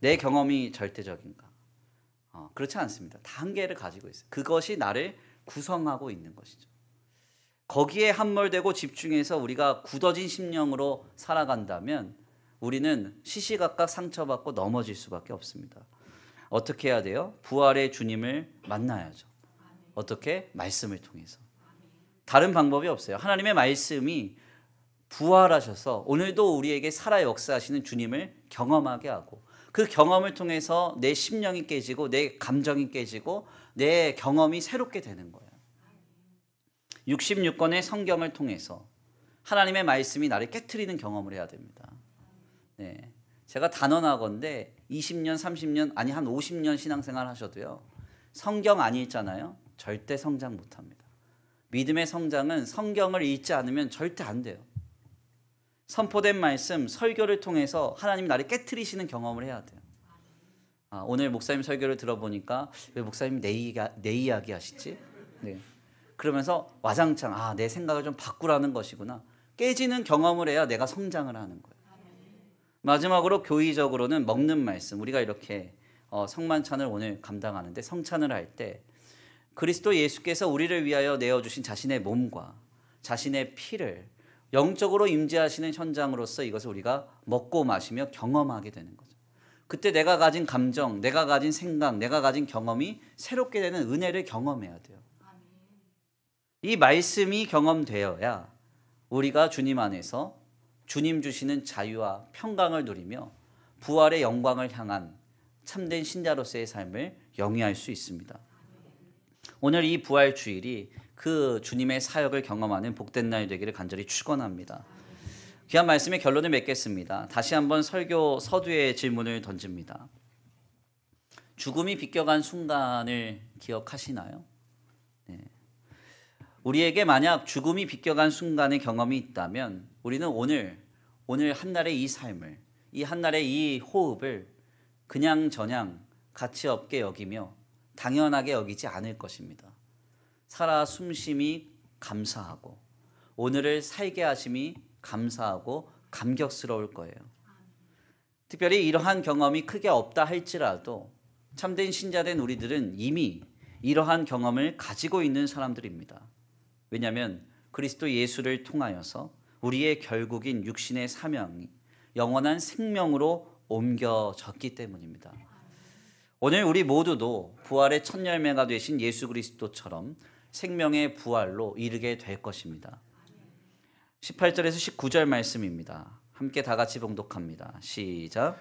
Speaker 1: 내 경험이 절대적인가? 그렇지 않습니다. 다 한계를 가지고 있어요. 그것이 나를 구성하고 있는 것이죠. 거기에 함몰되고 집중해서 우리가 굳어진 심령으로 살아간다면 우리는 시시각각 상처받고 넘어질 수밖에 없습니다. 어떻게 해야 돼요? 부활의 주님을 만나야죠. 어떻게? 말씀을 통해서. 다른 방법이 없어요. 하나님의 말씀이 부활하셔서 오늘도 우리에게 살아 역사하시는 주님을 경험하게 하고 그 경험을 통해서 내 심령이 깨지고 내 감정이 깨지고 내 경험이 새롭게 되는 거예요. 66권의 성경을 통해서 하나님의 말씀이 나를 깨트리는 경험을 해야 됩니다. 네, 제가 단언하건대 20년, 30년, 아니 한 50년 신앙생활 하셔도요. 성경 안 읽잖아요. 절대 성장 못합니다. 믿음의 성장은 성경을 읽지 않으면 절대 안 돼요. 선포된 말씀, 설교를 통해서 하나님이 나를 깨트리시는 경험을 해야 돼요. 오늘 목사님 설교를 들어보니까 왜 목사님 내 이야기 하시지? 네. 그러면서 와장창 내 생각을 좀 바꾸라는 것이구나. 깨지는 경험을 해야 내가 성장을 하는 거예요. 마지막으로 교의적으로는 먹는 말씀. 우리가 이렇게 성만찬을 오늘 감당하는데 성찬을 할 때 그리스도 예수께서 우리를 위하여 내어주신 자신의 몸과 자신의 피를 영적으로 임재하시는 현장으로서 이것을 우리가 먹고 마시며 경험하게 되는 거죠. 그때 내가 가진 감정, 내가 가진 생각, 내가 가진 경험이 새롭게 되는 은혜를 경험해야 돼요. 이 말씀이 경험되어야 우리가 주님 안에서 주님 주시는 자유와 평강을 누리며 부활의 영광을 향한 참된 신자로서의 삶을 영위할 수 있습니다. 오늘 이 부활 주일이 그 주님의 사역을 경험하는 복된 날 되기를 간절히 축원합니다. 귀한 말씀의 결론을 맺겠습니다. 다시 한번 설교 서두에 질문을 던집니다. 죽음이 비껴간 순간을 기억하시나요? 네. 우리에게 만약 죽음이 비껴간 순간의 경험이 있다면 우리는 오늘 한날의 이 삶을, 이 한날의 이 호흡을 그냥 저냥 가치 없게 여기며 당연하게 여기지 않을 것입니다. 살아 숨심이 감사하고 오늘을 살게 하심이 감사하고 감격스러울 거예요. 특별히 이러한 경험이 크게 없다 할지라도 참된 신자된 우리들은 이미 이러한 경험을 가지고 있는 사람들입니다. 왜냐하면 그리스도 예수를 통하여서 우리의 결국인 육신의 사명이 영원한 생명으로 옮겨졌기 때문입니다. 오늘 우리 모두도 부활의 첫 열매가 되신 예수 그리스도처럼 생명의 부활로 이르게 될 것입니다. 18절에서 19절 말씀입니다. 함께 다 같이 봉독합니다. 시작.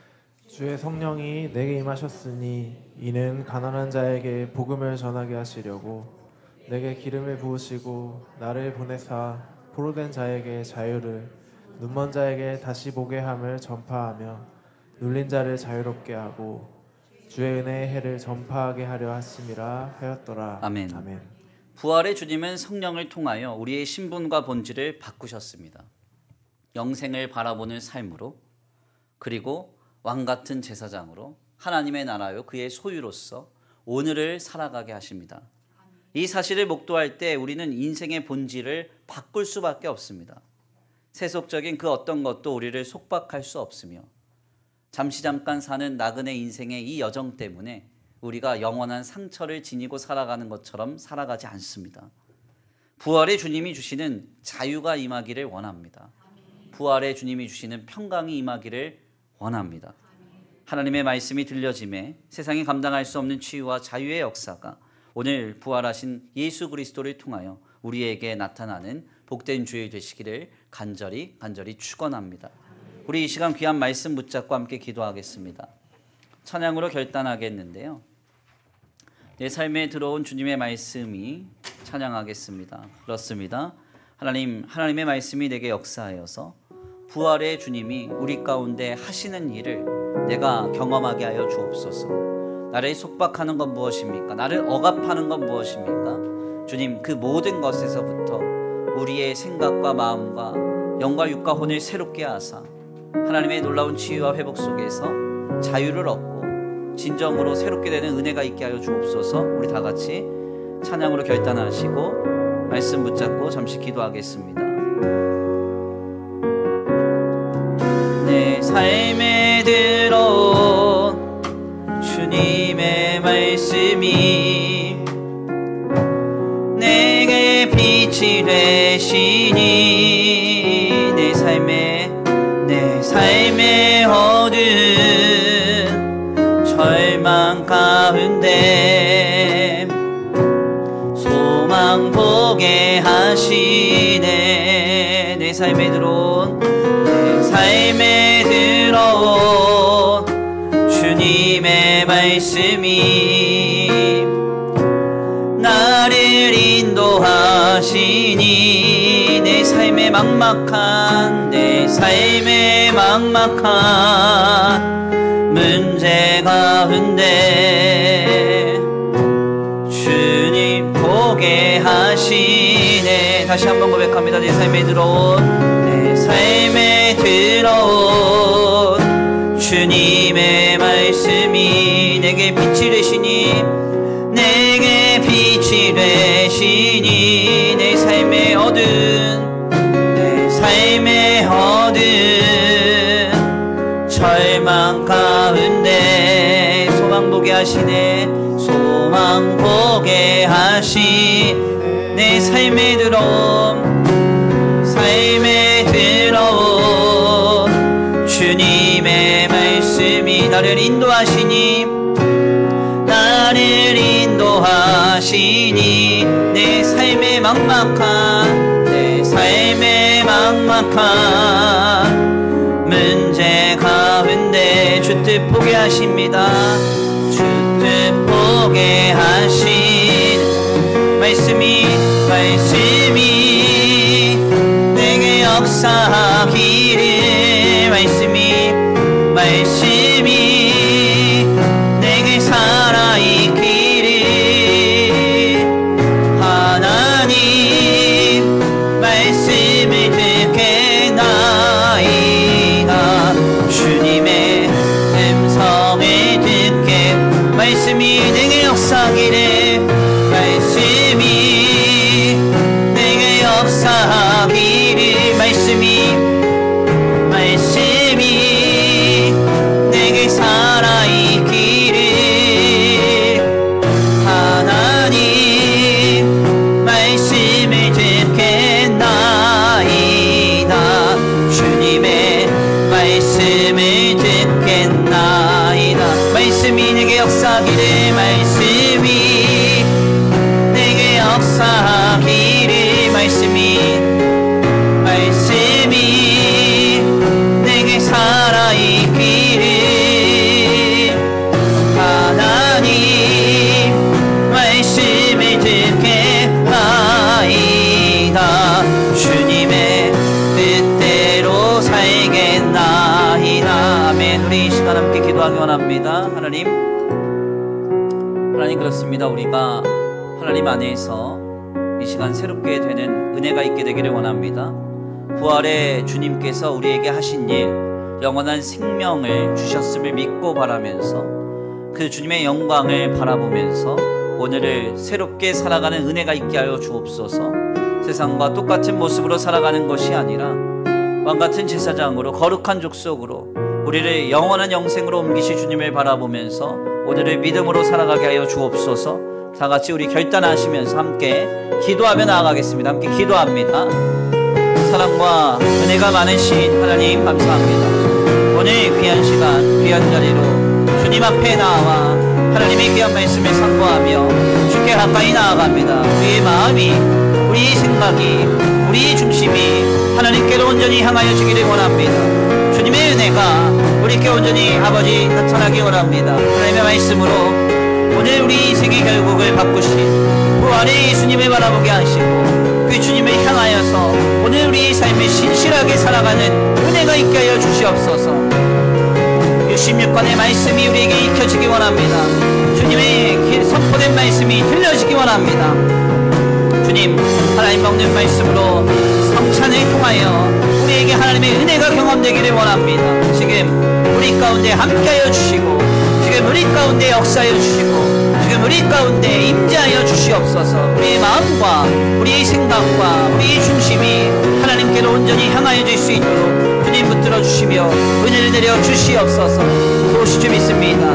Speaker 2: 주의 성령이 내게 임하셨으니 이는 가난한 자에게 복음을 전하게 하시려고 내게 기름을 부으시고 나를 보내사 포로된 자에게 자유를 눈먼 자에게 다시 보게 함을 전파하며 눌린 자를 자유롭게 하고 주의 은혜의 해를 전파하게 하려 하심이라 하였더라.
Speaker 1: 아멘.
Speaker 2: 아멘.
Speaker 1: 부활의 주님은 성령을 통하여 우리의 신분과 본질을 바꾸셨습니다. 영생을 바라보는 삶으로, 그리고 왕같은 제사장으로, 하나님의 나라요 그의 소유로서 오늘을 살아가게 하십니다. 이 사실을 목도할 때 우리는 인생의 본질을 바꿀 수밖에 없습니다. 세속적인 그 어떤 것도 우리를 속박할 수 없으며 잠시 잠깐 사는 나그네 인생의 이 여정 때문에 우리가 영원한 상처를 지니고 살아가는 것처럼 살아가지 않습니다. 부활의 주님이 주시는 자유가 임하기를 원합니다. 부활의 주님이 주시는 평강이 임하기를 원합니다. 하나님의 말씀이 들려짐에 세상이 감당할 수 없는 치유와 자유의 역사가 오늘 부활하신 예수 그리스도를 통하여 우리에게 나타나는 복된 주일 되시기를 간절히 축원합니다. 우리 이 시간 귀한 말씀 붙잡고 함께 기도하겠습니다. 찬양으로 결단하겠는데요. 내 삶에 들어온 주님의 말씀이 찬양하겠습니다. 그렇습니다. 하나님의 말씀이 내게 역사하여서 부활의 주님이 우리 가운데 하시는 일을 내가 경험하게 하여 주옵소서. 나를 속박하는 건 무엇입니까? 나를 억압하는 건 무엇입니까? 주님, 그 모든 것에서부터 우리의 생각과 마음과 영과 육과 혼을 새롭게 하사 하나님의 놀라운 치유와 회복 속에서 자유를 얻고 진정으로 새롭게 되는 은혜가 있게 하여 주옵소서. 우리 다 같이 찬양으로 결단하시고 말씀 붙잡고 잠시 기도하겠습니다. 내 삶에 들어온 주님의 말씀이 내게 빛이 되시니 내 삶의 어두운 절망 가운데 소망 보게 하시네. 내 삶에 들어온 주님의 말씀이 나를 인도하시니 내 삶의 막막한 문제 가운데 주님 보게 하시네. 다시 한번 고백합니다. 내 삶에 들어온 주님의 말씀이 내게 빛이 되시니 내 삶의 어두운 절망 가운데 소망 보게 하시네. 소망 보게 하시네. 내 삶에 들어온 주님의 말씀이 나를 인도하시니 내 삶의 막막한 문제 가운데 주뜻 보게 하십니다. 주뜻 보게 하신 말씀이 내게 역사하기를 말씀이 내게 살아있기를 하나님 말씀을 듣겠나이다. 주님의 음성을 듣게 말씀이 내게 역사하기를 말씀이 내게 역사하기를 말씀이 내게 살아있기를 하나님 말씀을 듣겠나이다 주님의 말씀을 듣겠나이다 말씀이 내게 역사하기를 말씀이 내게 역사하기를 말씀이 내게 살아있기를 하나님 말씀을 듣겠나이다 주님의 뜻대로 살겠나이다 아멘. 우리 이 시간 함께 기도하기 원합니다. 하나님 그렇습니다. 우리가 하나님 안에서 이 시간 새롭게 되는 은혜가 있게 되기를 원합니다. 부활의 주님께서 우리에게 하신 일 영원한 생명을 주셨음을 믿고 바라면서 그 주님의 영광을 바라보면서 오늘을 새롭게 살아가는 은혜가 있게 하여 주옵소서. 세상과 똑같은 모습으로 살아가는 것이 아니라 왕같은 제사장으로 거룩한 족속으로 우리를 영원한 영생으로 옮기실 주님을 바라보면서 오늘을 믿음으로 살아가게 하여 주옵소서. 다같이 우리 결단하시면서 함께 기도하며 나아가겠습니다. 함께 기도합니다. 사랑과 은혜가 많으신 하나님 감사합니다. 오늘 귀한 시간 귀한 자리로 주님 앞에 나와 하나님의 귀한 말씀을 선포하며 주께 가까이 나아갑니다. 우리의 마음이 우리의 생각이 우리의 중심이 하나님께로 온전히 향하여 주기를 원합니다. 주님의 은혜가 우리께 온전히 아버지 나타나기 원합니다. 하나님의 말씀으로 오늘 우리 인생의 결국을 바꾸신 부활의 예수님을 바라보게 하시고 그 주님을 향하여서 오늘 우리의 삶을 신실하게 살아가는 은혜가 있게 하여 주시옵소서. 66권의 말씀이 우리에게 익혀지기 원합니다. 주님의 선포된 말씀이 들려지기 원합니다. 주님 하나님 먹는 말씀으로 성찬을 통하여 우리에게 하나님의 은혜가 경험되기를 원합니다. 지금 우리 가운데 함께하여 주시고 지금 우리 가운데 역사하여 주시고 지금 우리 가운데 임재하여 주시옵소서. 우리의 마음과 우리의 생각과 우리의 중심이 하나님께로 온전히 향하여질 수 있도록 주님 붙들어 주시며 은혜를 내려 주시옵소서. 도우시 주 믿습니다.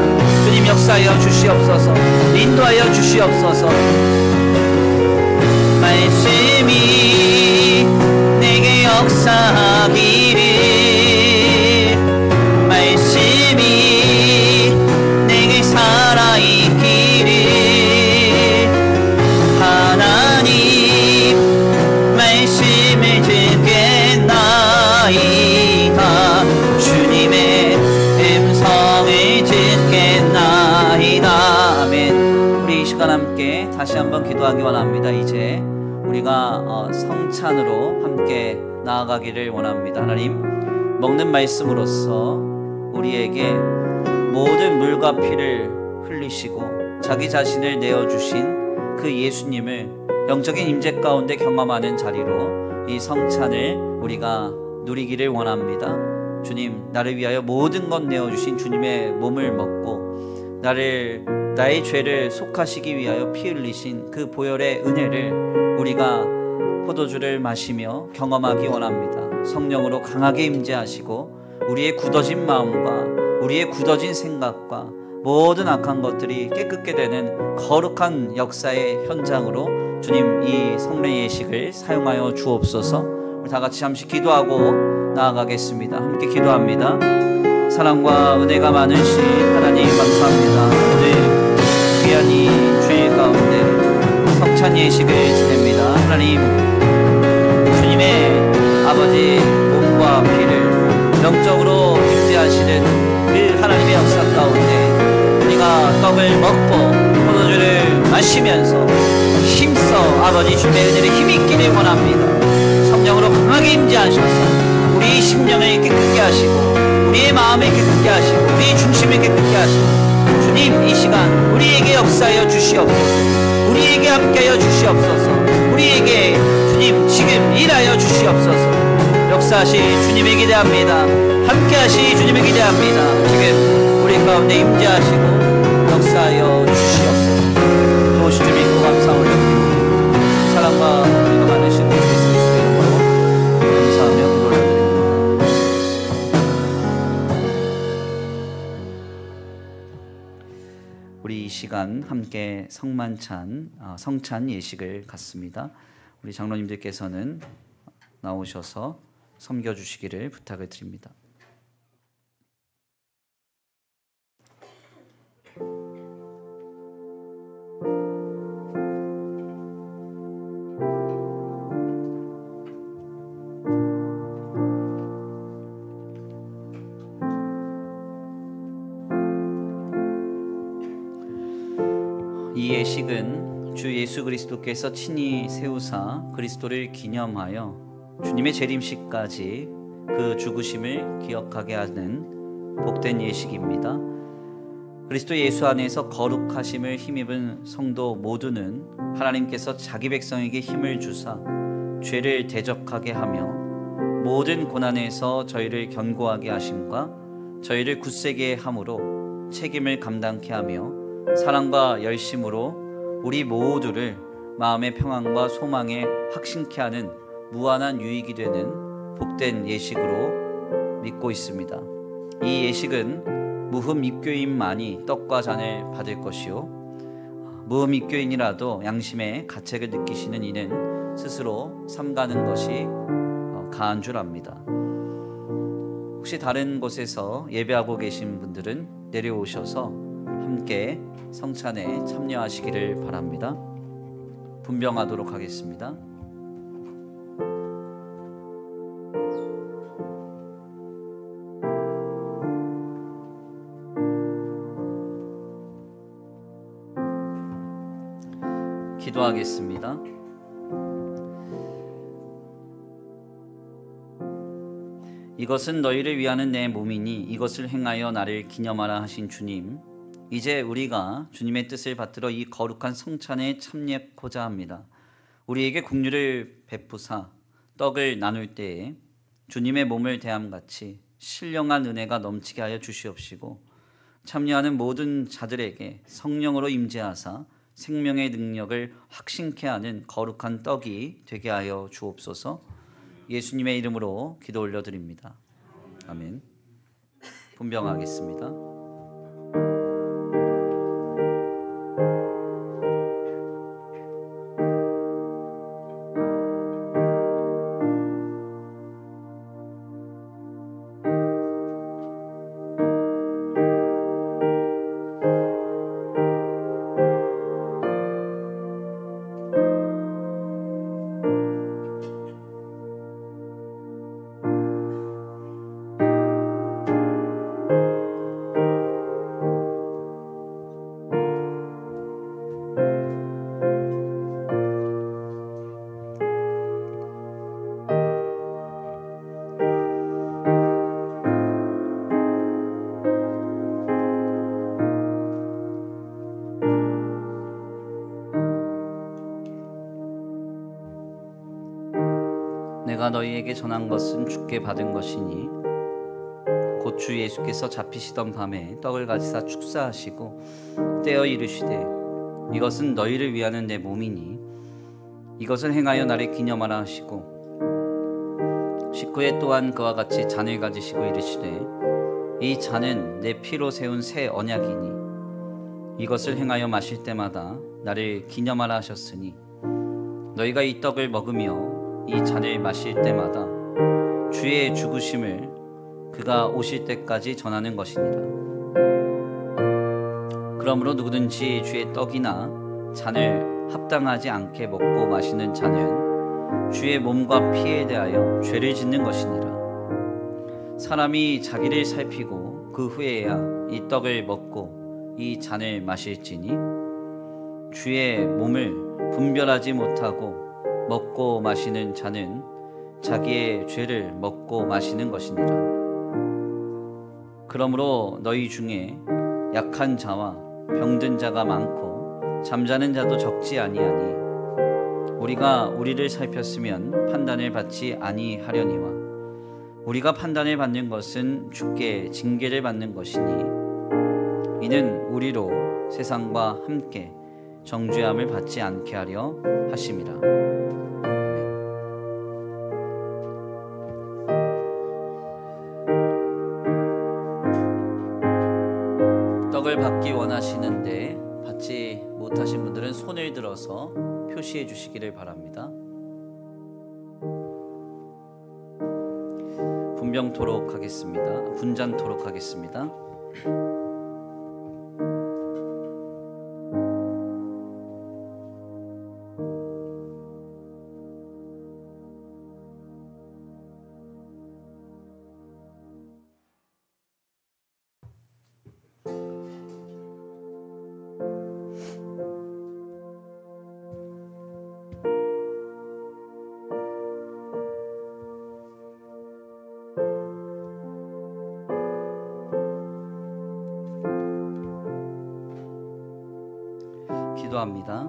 Speaker 1: 주님 역사하여 주시옵소서. 인도하여 주시옵소서. 말씀이 내게 역사하기를 말씀이 내게 살아있기를 하나님 말씀을 듣겠나이다 주님의 음성을 듣겠나이다 아멘. 우리 이 시간 함께 다시 한번 기도하기 원합니다. 이제 우리가 성찬으로 함께 나아가기를 원합니다. 하나님 먹는 말씀으로써 우리에게 모든 물과 피를 흘리시고 자기 자신을 내어주신 그 예수님을 영적인 임재 가운데 경험하는 자리로 이 성찬을 우리가 누리기를 원합니다. 주님 나를 위하여 모든 것 내어주신 주님의 몸을 먹고 나의 죄를 속하시기 위하여 피 흘리신 그 보혈의 은혜를 우리가 포도주를 마시며 경험하기 원합니다. 성령으로 강하게 임재하시고 우리의 굳어진 마음과 우리의 굳어진 생각과 모든 악한 것들이 깨끗게 되는 거룩한 역사의 현장으로 주님 이 성례 예식을 사용하여 주옵소서. 우리 다 같이 잠시 기도하고 나아가겠습니다. 함께 기도합니다. 사랑과 은혜가 많으신 하나님 감사합니다. 오늘 귀한 이 주일 가운데 성찬 예식을 지냅니다. 하나님 주님의 아버지 몸과 피를 영적으로 임재하시는 그 하나님의 역사 가운데 우리가 떡을 먹고 포도주를 마시면서 힘써 아버지 주님의 은혜를 힘있기를 원합니다. 성령으로 강하게 임재하셔서 우리 심령을 깨끗게 하시고 우리의 마음을 깨끗게 하시고 우리의 중심을 깨끗게 하시고 주님 이 시간 우리에게 역사하여 주시옵소서. 우리에게 함께하여 주시옵소서. 우리에게 주님 지금 일하여 주시옵소서. 역사하시 주님을 기대합니다. 함께하시 주님을 기대합니다. 지금 우리 가운데 임재하시고 역사하여 우리 이 시간 함께 성찬 예식을 갖습니다. 우리 장로님들께서는 나오셔서 섬겨주시기를 부탁을 드립니다. 이 예식은 주 예수 그리스도께서 친히 세우사 그리스도를 기념하여 주님의 재림식까지 그 죽으심을 기억하게 하는 복된 예식입니다. 그리스도 예수 안에서 거룩하심을 힘입은 성도 모두는 하나님께서 자기 백성에게 힘을 주사 죄를 대적하게 하며 모든 고난에서 저희를 견고하게 하심과 저희를 굳세게 함으로 책임을 감당케 하며 사랑과 열심으로 우리 모두를 마음의 평안과 소망에 확신케 하는 무한한 유익이 되는 복된 예식으로 믿고 있습니다. 이 예식은 무흠 입교인만이 떡과 잔을 받을 것이요 무흠 입교인이라도 양심의 가책을 느끼시는 이는 스스로 삼가는 것이 가한 줄 압니다. 혹시 다른 곳에서 예배하고 계신 분들은 내려오셔서 함께 성찬에 참여하시기를 바랍니다. 분병하도록 하겠습니다. 기도하겠습니다. 이것은 너희를 위하는 내 몸이니 이것을 행하여 나를 기념하라 하신 주님, 이제 우리가 주님의 뜻을 받들어 이 거룩한 성찬에 참여하고자 합니다. 우리에게 긍휼을 베푸사 떡을 나눌 때에 주님의 몸을 대함같이 신령한 은혜가 넘치게 하여 주시옵시고 참여하는 모든 자들에게 성령으로 임재하사 생명의 능력을 확신케 하는 거룩한 떡이 되게 하여 주옵소서. 예수님의 이름으로 기도 올려드립니다. 아멘. 분병하겠습니다. 내가 너희에게 전한 것은 주께 받은 것이니 곧 주 예수께서 잡히시던 밤에 떡을 가지사 축사하시고 떼어 이르시되 이것은 너희를 위하는 내 몸이니 이것을 행하여 나를 기념하라 하시고 식후에 또한 그와 같이 잔을 가지시고 이르시되 이 잔은 내 피로 세운 새 언약이니 이것을 행하여 마실 때마다 나를 기념하라 하셨으니 너희가 이 떡을 먹으며 이 잔을 마실 때마다 주의 죽으심을 그가 오실 때까지 전하는 것이니라. 그러므로 누구든지 주의 떡이나 잔을 합당하지 않게 먹고 마시는 자는 주의 몸과 피에 대하여 죄를 짓는 것이니라. 사람이 자기를 살피고 그 후에야 이 떡을 먹고 이 잔을 마실지니 주의 몸을 분별하지 못하고 먹고 마시는 자는 자기의 죄를 먹고 마시는 것이니라. 그러므로 너희 중에 약한 자와 병든 자가 많고 잠자는 자도 적지 아니하니 우리가 우리를 살폈으면 판단을 받지 아니하려니와 우리가 판단을 받는 것은 주께 징계를 받는 것이니 이는 우리로 세상과 함께 정죄함을 받지 않게 하려 하심이라. 떡을 받기 원하시는데 받지 못하신 분들은 손을 들어서 표시해 주시기를 바랍니다. 분장토록 하겠습니다. 기도합니다.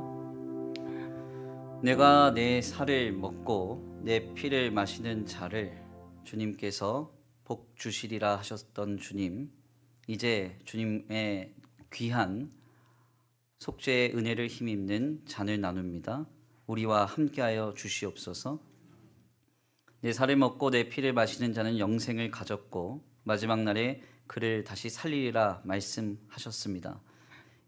Speaker 1: 내가 내 살을 먹고 내 피를 마시는 자를 주님께서 복 주시리라 하셨던 주님, 이제 주님의 귀한 속죄의 은혜를 힘입는 잔을 나눕니다. 우리와 함께하여 주시옵소서. 내 살을 먹고 내 피를 마시는 자는 영생을 가졌고 마지막 날에 그를 다시 살리리라 말씀하셨습니다.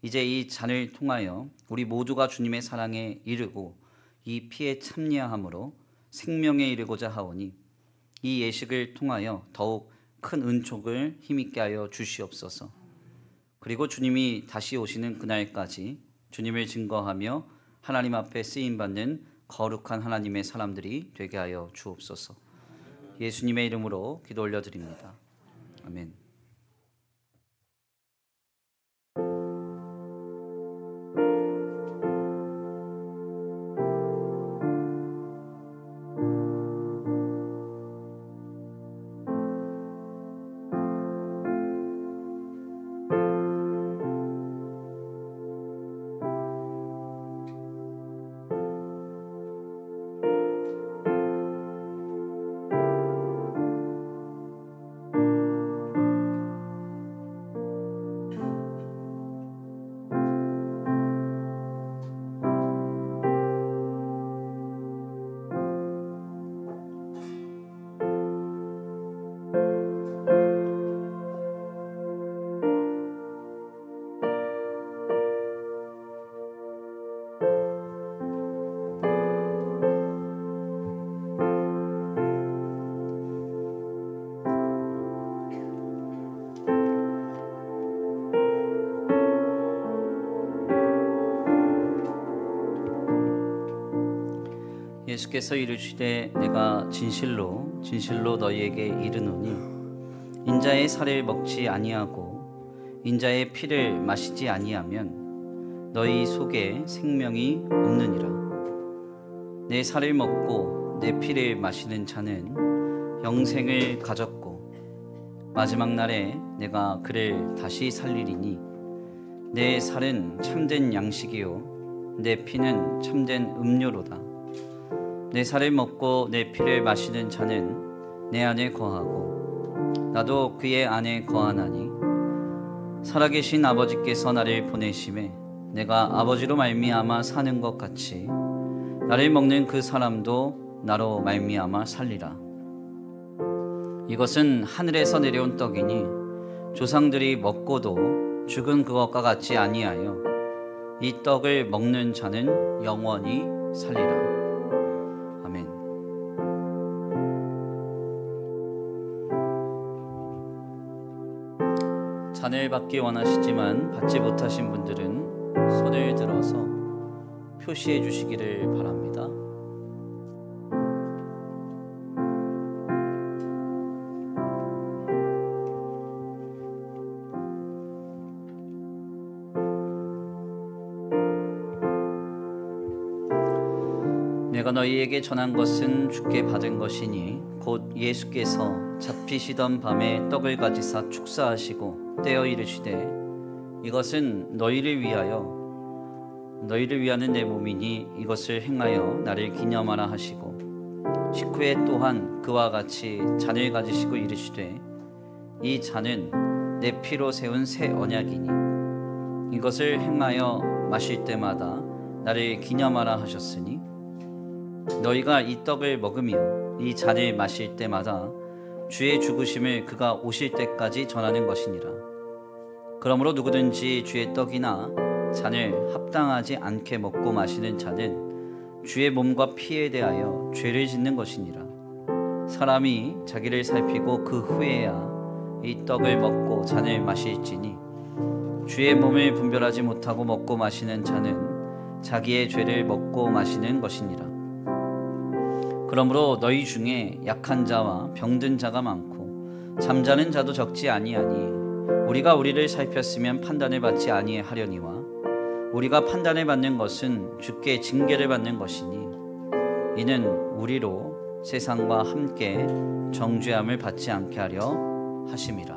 Speaker 1: 이제 이 잔을 통하여 우리 모두가 주님의 사랑에 이르고 이 피에 참여함으로 생명에 이르고자 하오니 이 예식을 통하여 더욱 큰 은총을 힘있게 하여 주시옵소서. 그리고 주님이 다시 오시는 그날까지 주님을 증거하며 하나님 앞에 쓰임받는 거룩한 하나님의 사람들이 되게 하여 주옵소서. 예수님의 이름으로 기도 올려드립니다. 아멘. 예수께서 이르시되 내가 진실로 진실로 너희에게 이르노니 인자의 살을 먹지 아니하고 인자의 피를 마시지 아니하면 너희 속에 생명이 없느니라. 내 살을 먹고 내 피를 마시는 자는 영생을 가졌고 마지막 날에 내가 그를 다시 살리리니 내 살은 참된 양식이요 내 피는 참된 음료로다. 내 살을 먹고 내 피를 마시는 자는 내 안에 거하고 나도 그의 안에 거하나니 살아계신 아버지께서 나를 보내심에 내가 아버지로 말미암아 사는 것 같이 나를 먹는 그 사람도 나로 말미암아 살리라. 이것은 하늘에서 내려온 떡이니 조상들이 먹고도 죽은 그것과 같지 아니하여 이 떡을 먹는 자는 영원히 살리라. 잔을 받기 원하시지만 받지 못하신 분들은 손을 들어서 표시해 주시기를 바랍니다. 내가 너희에게 전한 것은 주께 받은 것이니 곧 예수께서 잡히시던 밤에 떡을 가지사 축사하시고 떼어 이르시되 이것은 너희를 위하는 내 몸이니 이것을 행하여 나를 기념하라 하시고 식후에 또한 그와 같이 잔을 가지시고 이르시되 이 잔은 내 피로 세운 새 언약이니 이것을 행하여 마실 때마다 나를 기념하라 하셨으니 너희가 이 떡을 먹으며 이 잔을 마실 때마다 주의 죽으심을 그가 오실 때까지 전하는 것이니라. 그러므로 누구든지 주의 떡이나 잔을 합당하지 않게 먹고 마시는 자는 주의 몸과 피에 대하여 죄를 짓는 것이니라. 사람이 자기를 살피고 그 후에야 이 떡을 먹고 잔을 마실지니 주의 몸을 분별하지 못하고 먹고 마시는 자는 자기의 죄를 먹고 마시는 것이니라. 그러므로 너희 중에 약한 자와 병든 자가 많고 잠자는 자도 적지 아니하니 우리가 우리를 살폈으면 판단을 받지 아니하려니와 우리가 판단을 받는 것은 주께 징계를 받는 것이니 이는 우리로 세상과 함께 정죄함을 받지 않게 하려 하심이라.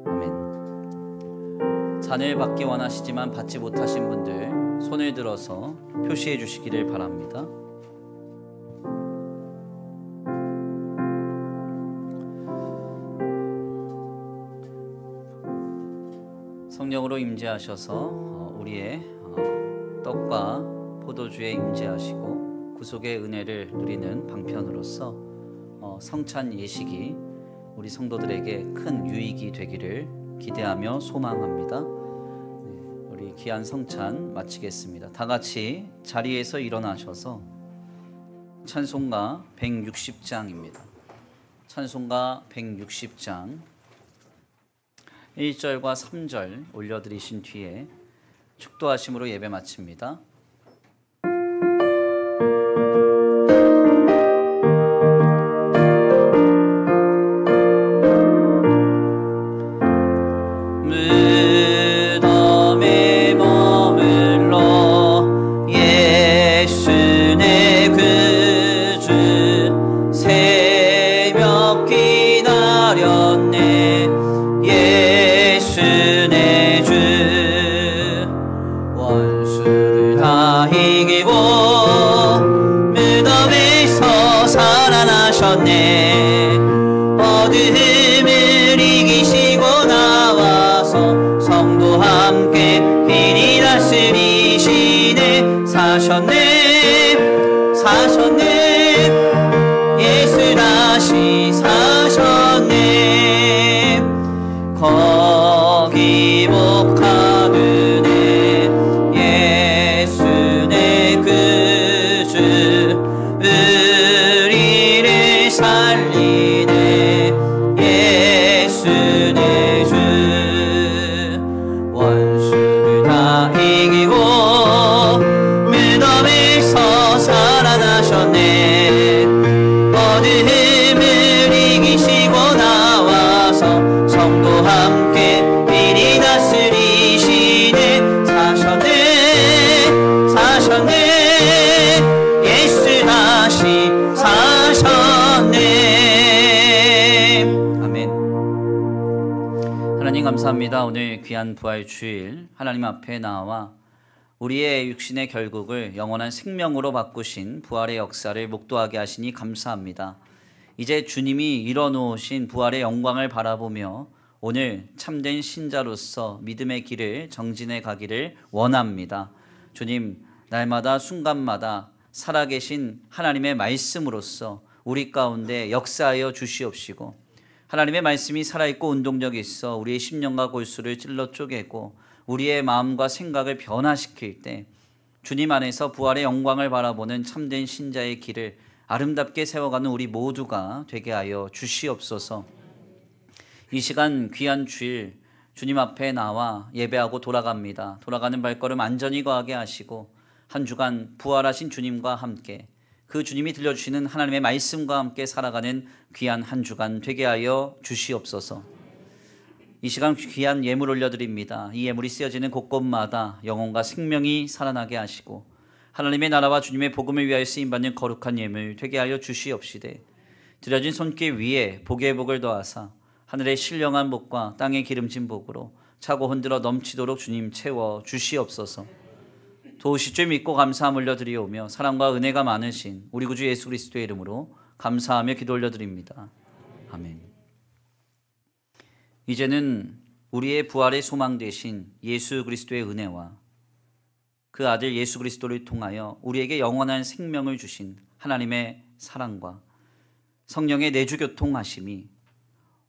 Speaker 1: 아멘. 잔을 받기 원하시지만 받지 못하신 분들 손을 들어서 표시해 주시기를 바랍니다. 성령으로 임재하셔서 우리의 떡과 포도주에 임재하시고 구속의 은혜를 누리는 방편으로서 성찬 예식이 우리 성도들에게 큰 유익이 되기를 기대하며 소망합니다. 우리 귀한 성찬 마치겠습니다. 다 같이 자리에서 일어나셔서 찬송가 160장입니다. 찬송가 160장 1절과 3절 올려드리신 뒤에 축도하심으로 예배 마칩니다. 무덤에 머물러 예수 내 구주 새벽 기다렸네. 예수 내 주 원수를 다 이기고 무덤에서 살아나셨네. 어둠을 이기시고 나와서 성도와 함께 이리 다스리시네. 사셨네 사셨네 예수 다시 사셨네. 거기 복하드네. 예수 내 구주 우리를 살리네. 예수 내 주 원수를 다 이기고 무덤에서 살아나셨네. 어둠을 이기시고 나와서 성도와 함께 이리 다스리시네. 사셨네 사셨네 예수 다시 사셨네. 아멘. 하나님 감사합니다. 오늘 귀한 부활 주일 하나님 앞에 나와 우리의 육신의 결국을 영원한 생명으로 바꾸신 부활의 역사를 목도하게 하시니 감사합니다. 이제 주님이 이뤄놓으신 부활의 영광을 바라보며 오늘 참된 신자로서 믿음의 길을 정진해 가기를 원합니다. 주님, 날마다 순간마다 살아계신 하나님의 말씀으로서 우리 가운데 역사하여 주시옵시고 하나님의 말씀이 살아있고 운동력이 있어 우리의 심령과 골수를 찔러 쪼개고 우리의 마음과 생각을 변화시킬 때 주님 안에서 부활의 영광을 바라보는 참된 신자의 길을 아름답게 세워가는 우리 모두가 되게 하여 주시옵소서. 이 시간 귀한 주일 주님 앞에 나와 예배하고 돌아갑니다. 돌아가는 발걸음 안전히 거하게 하시고 한 주간 부활하신 주님과 함께 그 주님이 들려주시는 하나님의 말씀과 함께 살아가는 귀한 한 주간 되게 하여 주시옵소서. 이 시간 귀한 예물 올려드립니다. 이 예물이 쓰여지는 곳곳마다 영혼과 생명이 살아나게 하시고 하나님의 나라와 주님의 복음을 위하여 쓰임받는 거룩한 예물 되게 하여 주시옵시되 드려진 손길 위에 복의 복을 더하사 하늘의 신령한 복과 땅의 기름진 복으로 차고 흔들어 넘치도록 주님 채워 주시옵소서. 도우실 줄 믿고 감사함 올려드리오며 사랑과 은혜가 많으신 우리 구주 예수 그리스도의 이름으로 감사하며 기도 올려드립니다. 아멘. 이제는 우리의 부활의 소망 되신 예수 그리스도의 은혜와 그 아들 예수 그리스도를 통하여 우리에게 영원한 생명을 주신 하나님의 사랑과 성령의 내주교통하심이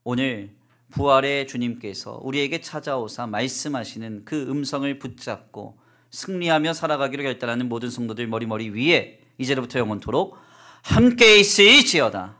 Speaker 1: 오늘 부활의 주님께서 우리에게 찾아오사 말씀하시는 그 음성을 붙잡고 승리하며 살아가기로 결단하는 모든 성도들 머리 위에 이제로부터 영원토록 함께 있을지어다.